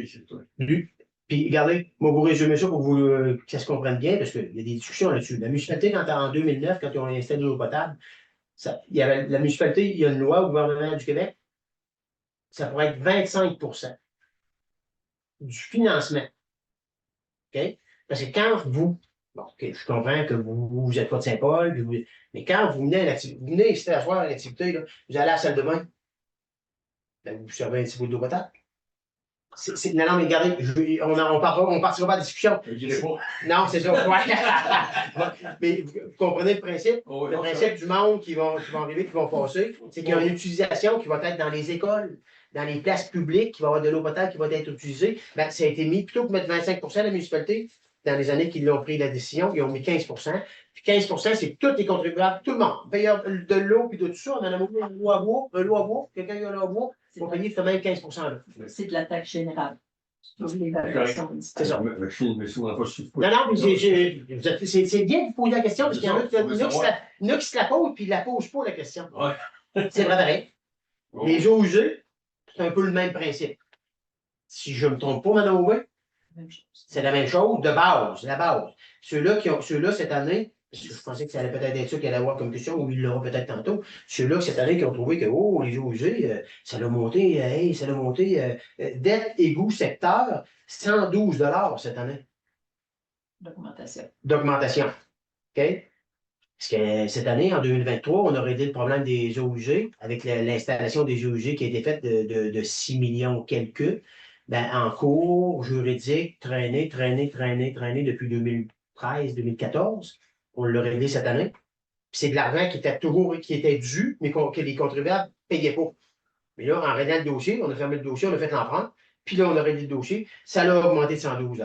c'est ça. Puis, regardez, moi, vous résumer ça pour que ça se comprenne bien, parce qu'il y a des discussions là-dessus. La municipalité, en 2009, quand ils ont installé l'eau potable, la municipalité, il y a une loi au gouvernement du Québec, ça pourrait être 25 du financement. OK? Parce que quand vous, bon, OK, je comprends que vous n'êtes pas de Saint-Paul, mais quand vous venez ici à soir à l'activité, vous allez à la salle de bain, ben, vous servez un petit bout d'eau potable. Non, mais regardez, on partira pas à la discussion. Je dirais pas. Non, c'est ça. Ouais. Mais vous comprenez le principe? Oh, Le principe du monde qui vont arriver, qui vont passer, c'est qu'il y a une utilisation qui va être dans les écoles, dans les places publiques, qui va y avoir de l'eau potable qui va être utilisée. Ben, ça a été mis, plutôt que de mettre 25 de la municipalité, dans les années qu'ils ont pris la décision, ils ont mis 15 Puis 15 c'est tous les contribuables, tout le monde. Payeur de l'eau puis de tout ça, on en a beaucoup, un lot à bois, quelqu'un qui a un lot à bois, il faut payer quand même 15 là. C'est de la taxe générale. C'est ça. Mais souvent pas su. Non, mais c'est bien de vous poser la question, parce qu'il y en a qui se la posent, puis ils ne la posent pas, la question. Ouais. C'est vrai, pareil. Oh. Les eaux usées, c'est un peu le même principe. Si je ne me trompe pas, Mme Aubin, c'est la même chose, de base, la base. Ceux-là, cette année, parce que je pensais que ça allait peut-être être ça qu'il allait avoir comme question, ou il l'aura peut-être tantôt, ceux-là, cette année, qui ont trouvé que, oh, les eaux usées, ça a monté, dette, égout, secteur, 112 cette année. D'augmentation. OK? Parce que cette année, en 2023, on a réglé le problème des eaux usées avec l'installation des eaux usées qui a été faite de 6 millions quelques. Ben, en cours juridique, traîné depuis 2013-2014. On l'a réglé cette année. Puis c'est de l'argent qui était dû, mais que les contribuables ne payaient pas. Mais là, en réglant le dossier, on a fermé le dossier, on a fait l'emprunt, puis là, on a réglé le dossier, ça l'a augmenté de 112 $.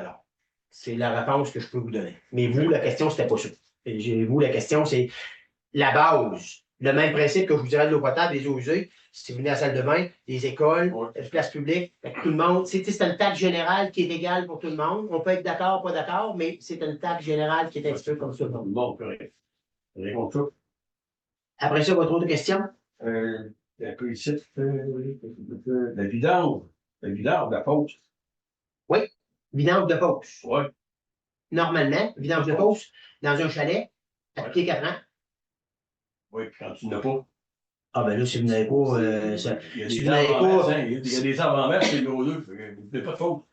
C'est la réponse que je peux vous donner. Mais vous, la question, c'était pas ça. Vous, la question, c'est la base. Le même principe que je vous dirais de l'eau potable, des eaux usées, si vous venez à la salle de bain, les écoles, les places publiques, tout le monde, c'est une taxe générale qui est égale pour tout le monde. On peut être d'accord, pas d'accord, mais c'est une taxe générale qui est un petit peu comme ça. Bon, correct. Réponds ça. Après ça, votre autre question? Un peu ici, la vidange, la fosse. Oui, vidange de fosse. Oui. Normalement, vidange de fosse, dans un chalet, à pied 4 ans. Oui, puis quand tu n'as pas. Ah ben là, si vous n'avez pas, Il y a si des vous n'avez arbres pas. il y a des arbres en mer, c'est gros deux. Vous n'avez pas de faute.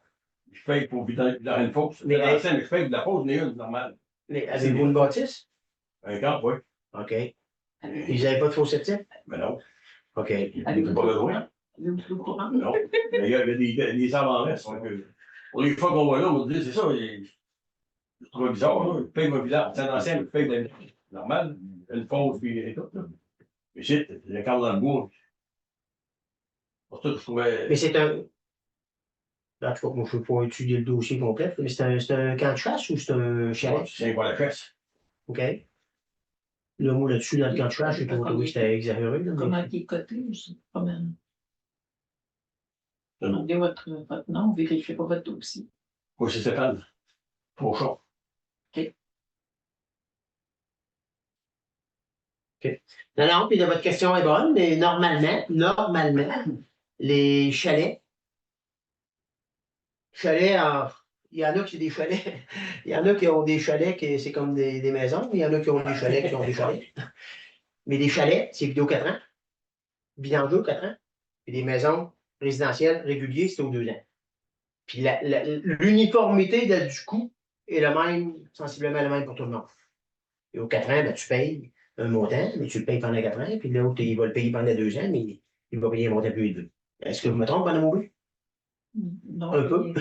Je paye pour vidange une fosse. Mais je paye pour la fosse, j'en ai une normale. Mais avez-vous une bâtisse? Un camp, oui. OK. Ils n'avaient pas de faux septique? Mais non. OK. Il n'y a pas besoin. Non. Mais il y a des arbres en mer. Pour les fois qu'on va là, on me dit, c'est ça. Je trouve bizarre, là. Je paye mon village. C'est un ancien, je paye de normal. Une fosse, puis et tout. Mais shit, le camp dans le bois. Pour ça que je trouvais. Mais c'est un. En tout cas, moi, je ne peux pas étudier le dossier complet, mais c'est un camp de chasse ou c'est un chalet? C'est pour la chasse. OK. Là, moi, là-dessus, dans le camp de chasse, j'ai trouvé que c'était exagéré. Comment il est coté, je sais pas mal. Non. Demandez votre nom, vérifiez pas votre dossier. Oui, c'est 7 ans. Pour ça. Non, puis votre question est bonne, mais normalement, les chalets Il y en a qui c'est des chalets. Il y en a qui ont des chalets qui c'est comme des maisons. Il y en a qui ont des chalets qui ont des chalets. Mais des chalets, c'est vidéo 4 ans. Vidangeux 4 ans. Et des maisons résidentielles réguliers, c'est aux 2 ans. Puis l'uniformité du coût est le même, sensiblement le même pour tout le monde. Et aux 4 ans, ben, tu payes un montant, mais tu le payes pendant 4 ans, puis l'autre, il va le payer pendant 2 ans, mais il va payer un montant plus élevé. Est-ce que je me trompe, Mme Aubry? Non, Un peu.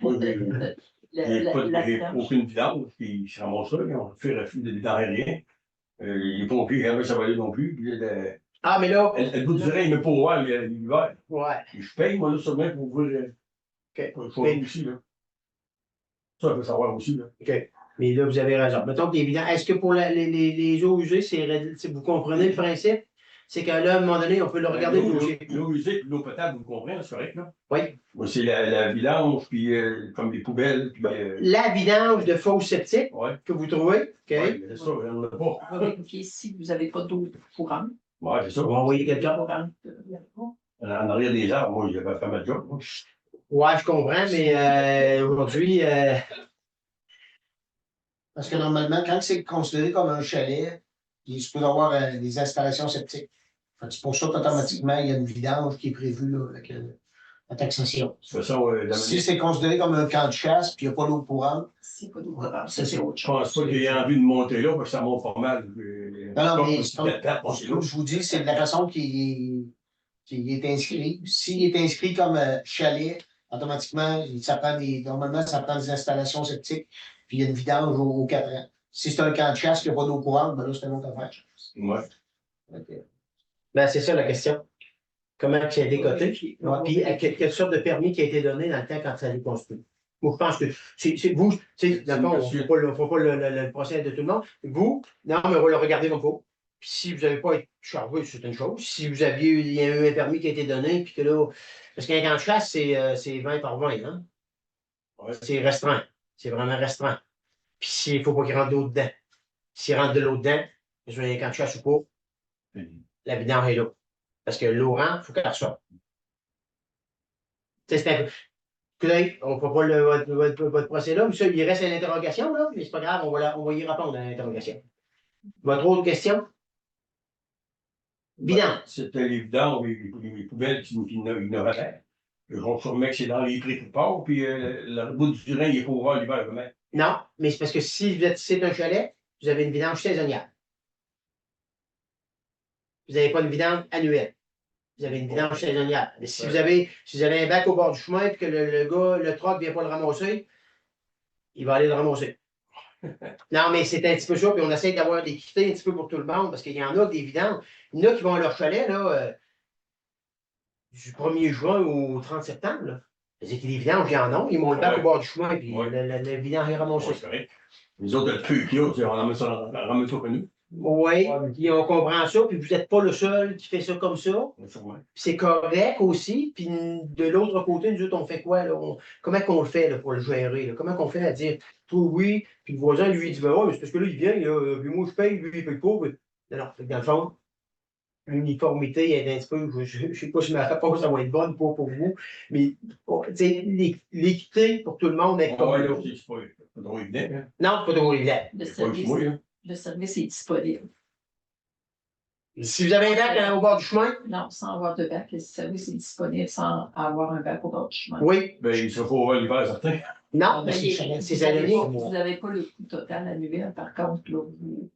Moi, le- j'ai la- aucune vidange, puis c'est vraiment ça, on fait refus de vidange rien. Les pompiers, jamais ça va aller non plus. Puis, Ah, mais là. elle vous dirait, il me pour voir l'hiver. Ouais. Puis je paye, moi, là, seulement pour ouvrir OK. le choix aussi, là. Ça, il faut savoir aussi, là. OK. Mais là, vous avez raison. Mettons que évident. Est-ce que pour les eaux usées, vous comprenez le principe? C'est que là, à un moment donné, on peut le regarder le dossier. L'eau usée et l'eau potable, vous comprenez, c'est correct, là? Oui. Moi, c'est la vidange, puis comme les poubelles, puis. La vidange de fosse septique Ouais. que vous trouvez. OK. Ouais, mais c'est ça, on n'en a pas. On va vérifier si vous n'avez pas d'eau courante. Ouais, c'est ça. On va envoyer quelqu'un. En arrière des arbres, moi, j'avais fait ma job. Moi. Ouais, je comprends, mais aujourd'hui. Parce que normalement, quand c'est considéré comme un chalet, il se peut avoir des installations septiques. Fait que c'est pour ça qu'automatiquement, il y a une vidange qui est prévue là, avec la taxation. De toute façon, Si c'est considéré comme un camp de chasse puis il n'y a pas d'eau courante, C'est pas d'eau courante, c'est c'est ça. autre je chose. pense pas qu'il ait envie de monter là, parce que ça monte pas mal. Non, mais c'est là. je vous dis, c'est de la façon qu'il est inscrit. S'il est inscrit comme chalet, automatiquement, normalement, ça prend des installations septiques, puis il y a une vidange aux 4 ans. Si c'est un camp de chasse qui n'a pas d'eau courante, ben là, c'est une autre affaire. Ouais. Ok. Ben, c'est ça la question. Comment ça a été coté? Ouais. Puis, quelle sorte de permis qui a été donné dans le temps quand ça a été construit? Moi, je pense que c'est vous, tu sais, d'abord, on ne fait pas le procès de tout le monde. Vous, non, mais on va le regarder comme faut. Puis si vous n'avez pas été chargé, c'est une chose. Si vous aviez eu, il y a eu un permis qui a été donné, puis que là, parce qu'un camp de chasse, c'est 20 par 20, hein? Ouais. C'est restreint. C'est vraiment restreint. Puis s'il ne faut pas qu'il rentre de l'eau dedans. S'il rentre de l'eau dedans, que ce soit un camp de chasse ou pas, la vidange est là. Parce que l'eau rentre, il faut qu'elle ressorte. C'est un peu. Écoutez, on ne fera pas votre procès là, mais ça, il reste à l'interrogation, là, mais c'est pas grave, on va y répondre à l'interrogation. Votre autre question? Bilan. C'était les vidanges, les poubelles qui ignoraient. Je confirmais que c'est dans les prix tout part, puis le bout du drain, il est pour voir l'hiver vraiment. Non, mais c'est parce que si c'est un chalet, vous avez une vidange saisonnière. Vous n'avez pas une vidange annuelle. Vous avez une vidange saisonnière. Mais si vous avez un bac au bord du chemin et que le gars, le truck ne vient pas le ramasser, il va aller le ramasser. Non, mais c'est un petit peu ça, puis on essaie d'avoir des l'équité un petit peu pour tout le monde, parce qu'il y en a des vidanges. Il y en a qui vont à leur chalet là, du 1er juin au 30 septembre. Là. C'est-à-dire que les vidanges, il y en a, ils montent le bac au bord du chemin, puis le vidange est ramassé. Ouais, c'est correct. Les autres, le truc, là, on ramène ça pour nous. Oui, puis on comprend ça, puis vous n'êtes pas le seul qui fait ça comme ça. C'est correct aussi. Puis de l'autre côté, nous autres, on fait quoi? Là? Comment qu'on le fait là, pour le gérer? Là? Comment qu'on fait à dire toi oui, puis le voisin, lui, il dit ben ouais, mais c'est parce que là, il vient, là, puis moi je paye, lui, il paye pas. Puis... Non, dans le fond, l'uniformité est un petit peu, je ne sais pas si ma réponse ça va être bonne pour vous, mais l'équité pour tout le monde est comme là. C'est pas trop évident. Non, pas trop évident. Le service est disponible. Si vous avez un bac au bord du chemin? Non, sans avoir de bac, le service est disponible sans avoir un bac au bord du chemin. Oui. Ben, il se faut l'hiver, certain. Non, Ben, c'est saisonnier. vous n'avez pas le coût total annuel, par contre, là,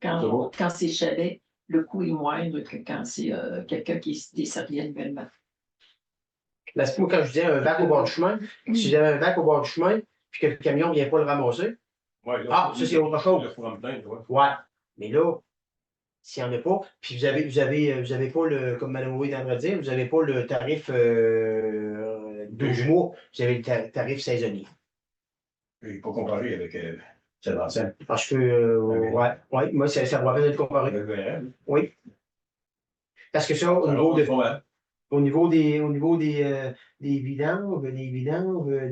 quand c'est chalet, le coût est moindre que quand c'est quelqu'un qui est desservi annuellement. Là, c'est moi, quand je disais un bac au bord du chemin, si j'avais un bac au bord du chemin, puis que le camion ne vient pas le ramasser, ça, c'est autre chose. Ouais. Mais là, s'il n'y en a pas, puis vous avez pas le, comme Mme Oué vient de dire, vous n'avez pas le tarif 12 mois, vous avez le tarif saisonnier. Je n'ai pas comparé avec cette ancienne. Parce que, ouais, moi, ça va bien être comparé. Oui. Parce que ça, au niveau des vidanges,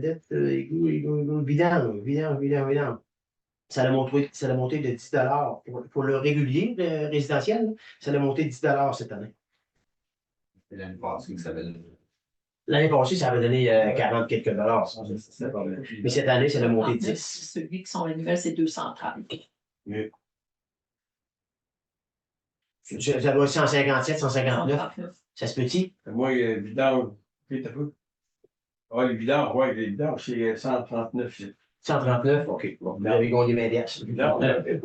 dette, vidange. Ça a monté de 10 pour le régulier résidentiel, ça a monté de 10 cette année. C'est l'année passée que ça avait. L'année passée, ça avait donné 40 quelques dollars. Ça, c'est pas mal. Mais cette année, c'est la montée de 10. Celui qui sont annuels, c'est 230. Ça doit être 157, 159. 139. Ça se peut-il? Moi, vidange, t'as peu. Ah, les vidanges, c'est 139. 139, OK. Bon, vous avez gagné mes pièces. Non, des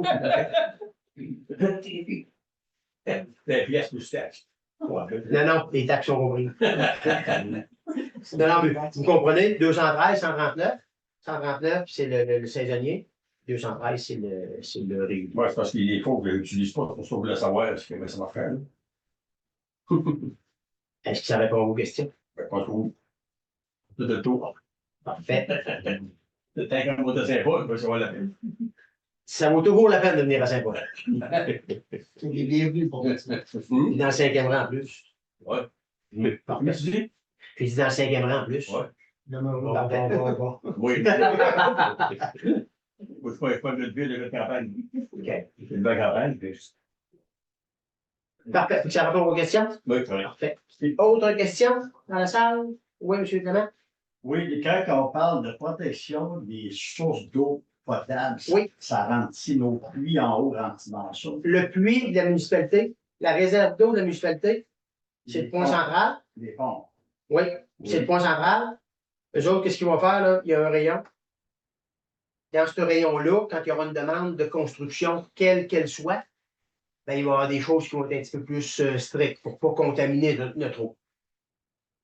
pièces plus taxes. Non, non, les taxes sont comprises. Non, non, mais vous comprenez? 213, 139. 139, c'est le saisonnier. 213, c'est le régulier. Moi, c'est parce qu'il est faux que je l'utilise pas. Pour ça, vous voulez savoir ce que ça va faire. Est-ce que ça répond à vos questions? Ben, pas trop. Tout le tour. Parfait. Le temps qu'on monte à Saint-Paul, ça va la peine. Ça vaut toujours la peine de venir à Saint-Paul. C'est les bienvenus pour ça. Puis dans le 5e rang en plus. Ouais. Parfait. Mais tu dis? Puis dans le 5e rang en plus. Ouais. Demeurez Parfait. Oui. Moi, je suis pas de ville, de campagne. OK. C'est une belle campagne. Puis... Parfait. Puis ça répond à vos questions? Oui, correct. Parfait. Autre question dans la salle? Oui, M. Clément? Oui, et quand on parle de protection des sources d'eau potable, Oui. ça rentre-t-il nos pluies en haut, rentre dans ça? Le puits de la municipalité, la réserve d'eau de la municipalité, c'est le point central. Les ponts. Oui, c'est le point central. Eux autres, qu'est-ce qu'ils vont faire, là? Il y a un rayon. Dans ce rayon-là, quand il y aura une demande de construction, quelle qu'elle soit, ben, il va y avoir des choses qui vont être un petit peu plus strictes pour ne pas contaminer notre eau.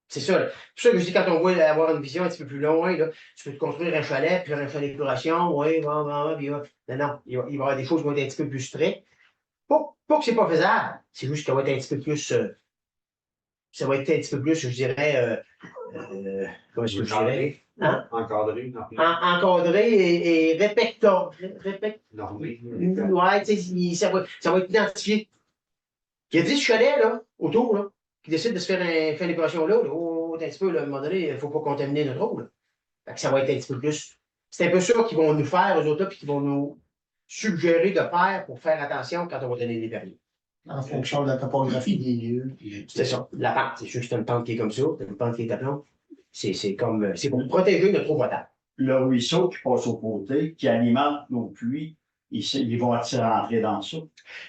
C'est ça. C'est pour ça que je dis, quand on voit avoir une vision un petit peu plus loin, là, tu peux te construire un chalet, puis un chalet d'épuration, oui, bon, puis, non, non, il va y avoir des choses qui vont être un petit peu plus strictes. Pas que c'est pas faisable, c'est juste que ça va être un petit peu plus, ça va être un petit peu plus, je dirais, comment est-ce que je dirais? Hein? Encadré, non. Encadré et Normé. Ouais, tu sais, ça va être identifié. Il y a 10 chalets, là, autour, là, qui décident de se faire une épuration là. Oh, un petit peu, là, à un moment donné, il ne faut pas contaminer notre eau, là. Fait que ça va être un petit peu plus. C'est un peu ça qu'ils vont nous faire, eux autres, là, puis qu'ils vont nous suggérer de faire pour faire attention quand on va donner des permis. En fonction de la topographie des lieux. C'est ça. La pente, c'est sûr que c'est une pente qui est comme ça, c'est une pente qui est à plomb. C'est comme. C'est pour protéger notre eau potable. Le ruisseau qui passe au côté, qui alimente nos pluies, ils vont rentrer dans ça.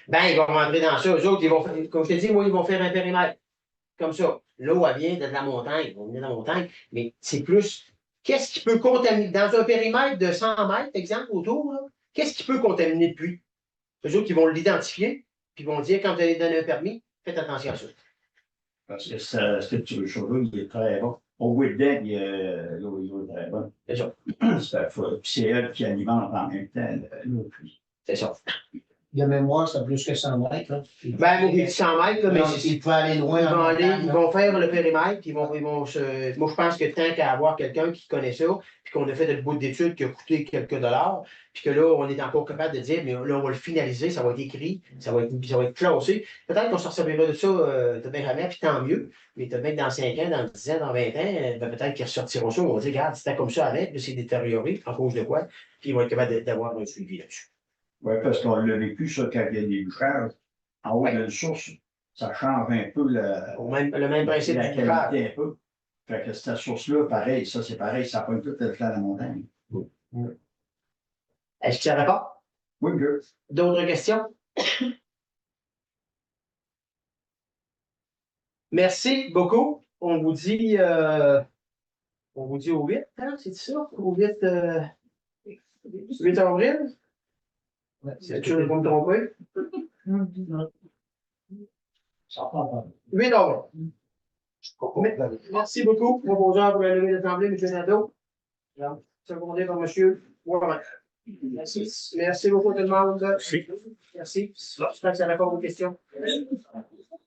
Ben, ils vont rentrer dans ça. Eux autres, ils vont faire, comme je te dis, moi, ils vont faire un périmètre. Comme ça. L'eau, elle vient de la montagne. Elle vient de la montagne. Mais c'est plus. Qu'est-ce qui peut contaminer? Dans un périmètre de 100 mètres, exemple, autour, là, qu'est-ce qui peut contaminer le puits? Eux autres, ils vont l'identifier, puis ils vont dire, quand vous allez donner un permis, faites attention à ça. Parce que ce petit chose-là, il est très bon. Au bout dedans, l'eau est très bonne. C'est ça. C'est elle qui alimente en même temps l'eau pluie. C'est ça. De mémoire, c'est plus que 100 mètres. Là. Ben, moi, j'ai dit 100 mètres, là, mais Ils peuvent aller loin. ils vont faire le périmètre, puis ils vont se. Moi, je pense que tant qu'à avoir quelqu'un qui connaît ça, puis qu'on a fait de bout d'études qui a coûté quelques dollars, puis que là, on est encore capable de dire, mais là, on va le finaliser, ça va être écrit, ça va être classé. Peut-être qu'on se resservira de ça de bien jamais, puis tant mieux. Mais peut-être dans 5 ans, dans 10 ans, dans 20 ans, ben, peut-être qu'ils ressortiront ça, on va dire, regarde, c'était comme ça avec, là, c'est détérioré, en cause de quoi, puis ils vont être capables d'avoir un suivi là-dessus. Oui, parce qu'on l'a vécu, ça, quand il y a des bouchages. En haut d'une source, ça change un peu Le même principe la du bouchage. qualité un peu. Fait que cette source-là, pareil, ça, c'est pareil, ça pointe tout le flanc de la montagne. Est-ce que ça répond? Oui, good. D'autres questions? Merci beaucoup. On vous dit au 8, hein, c'est ça? Au 8, 8 avril? C'est tu veux pas me tromper? 8 avril. Merci beaucoup. Proposeur pour la levée d'assemblée, M. Nadeau. Secondé par M. Warren. Merci. Merci beaucoup tout le monde. Merci. Merci. J'espère que ça répond à vos questions.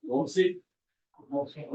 Bon, c'est.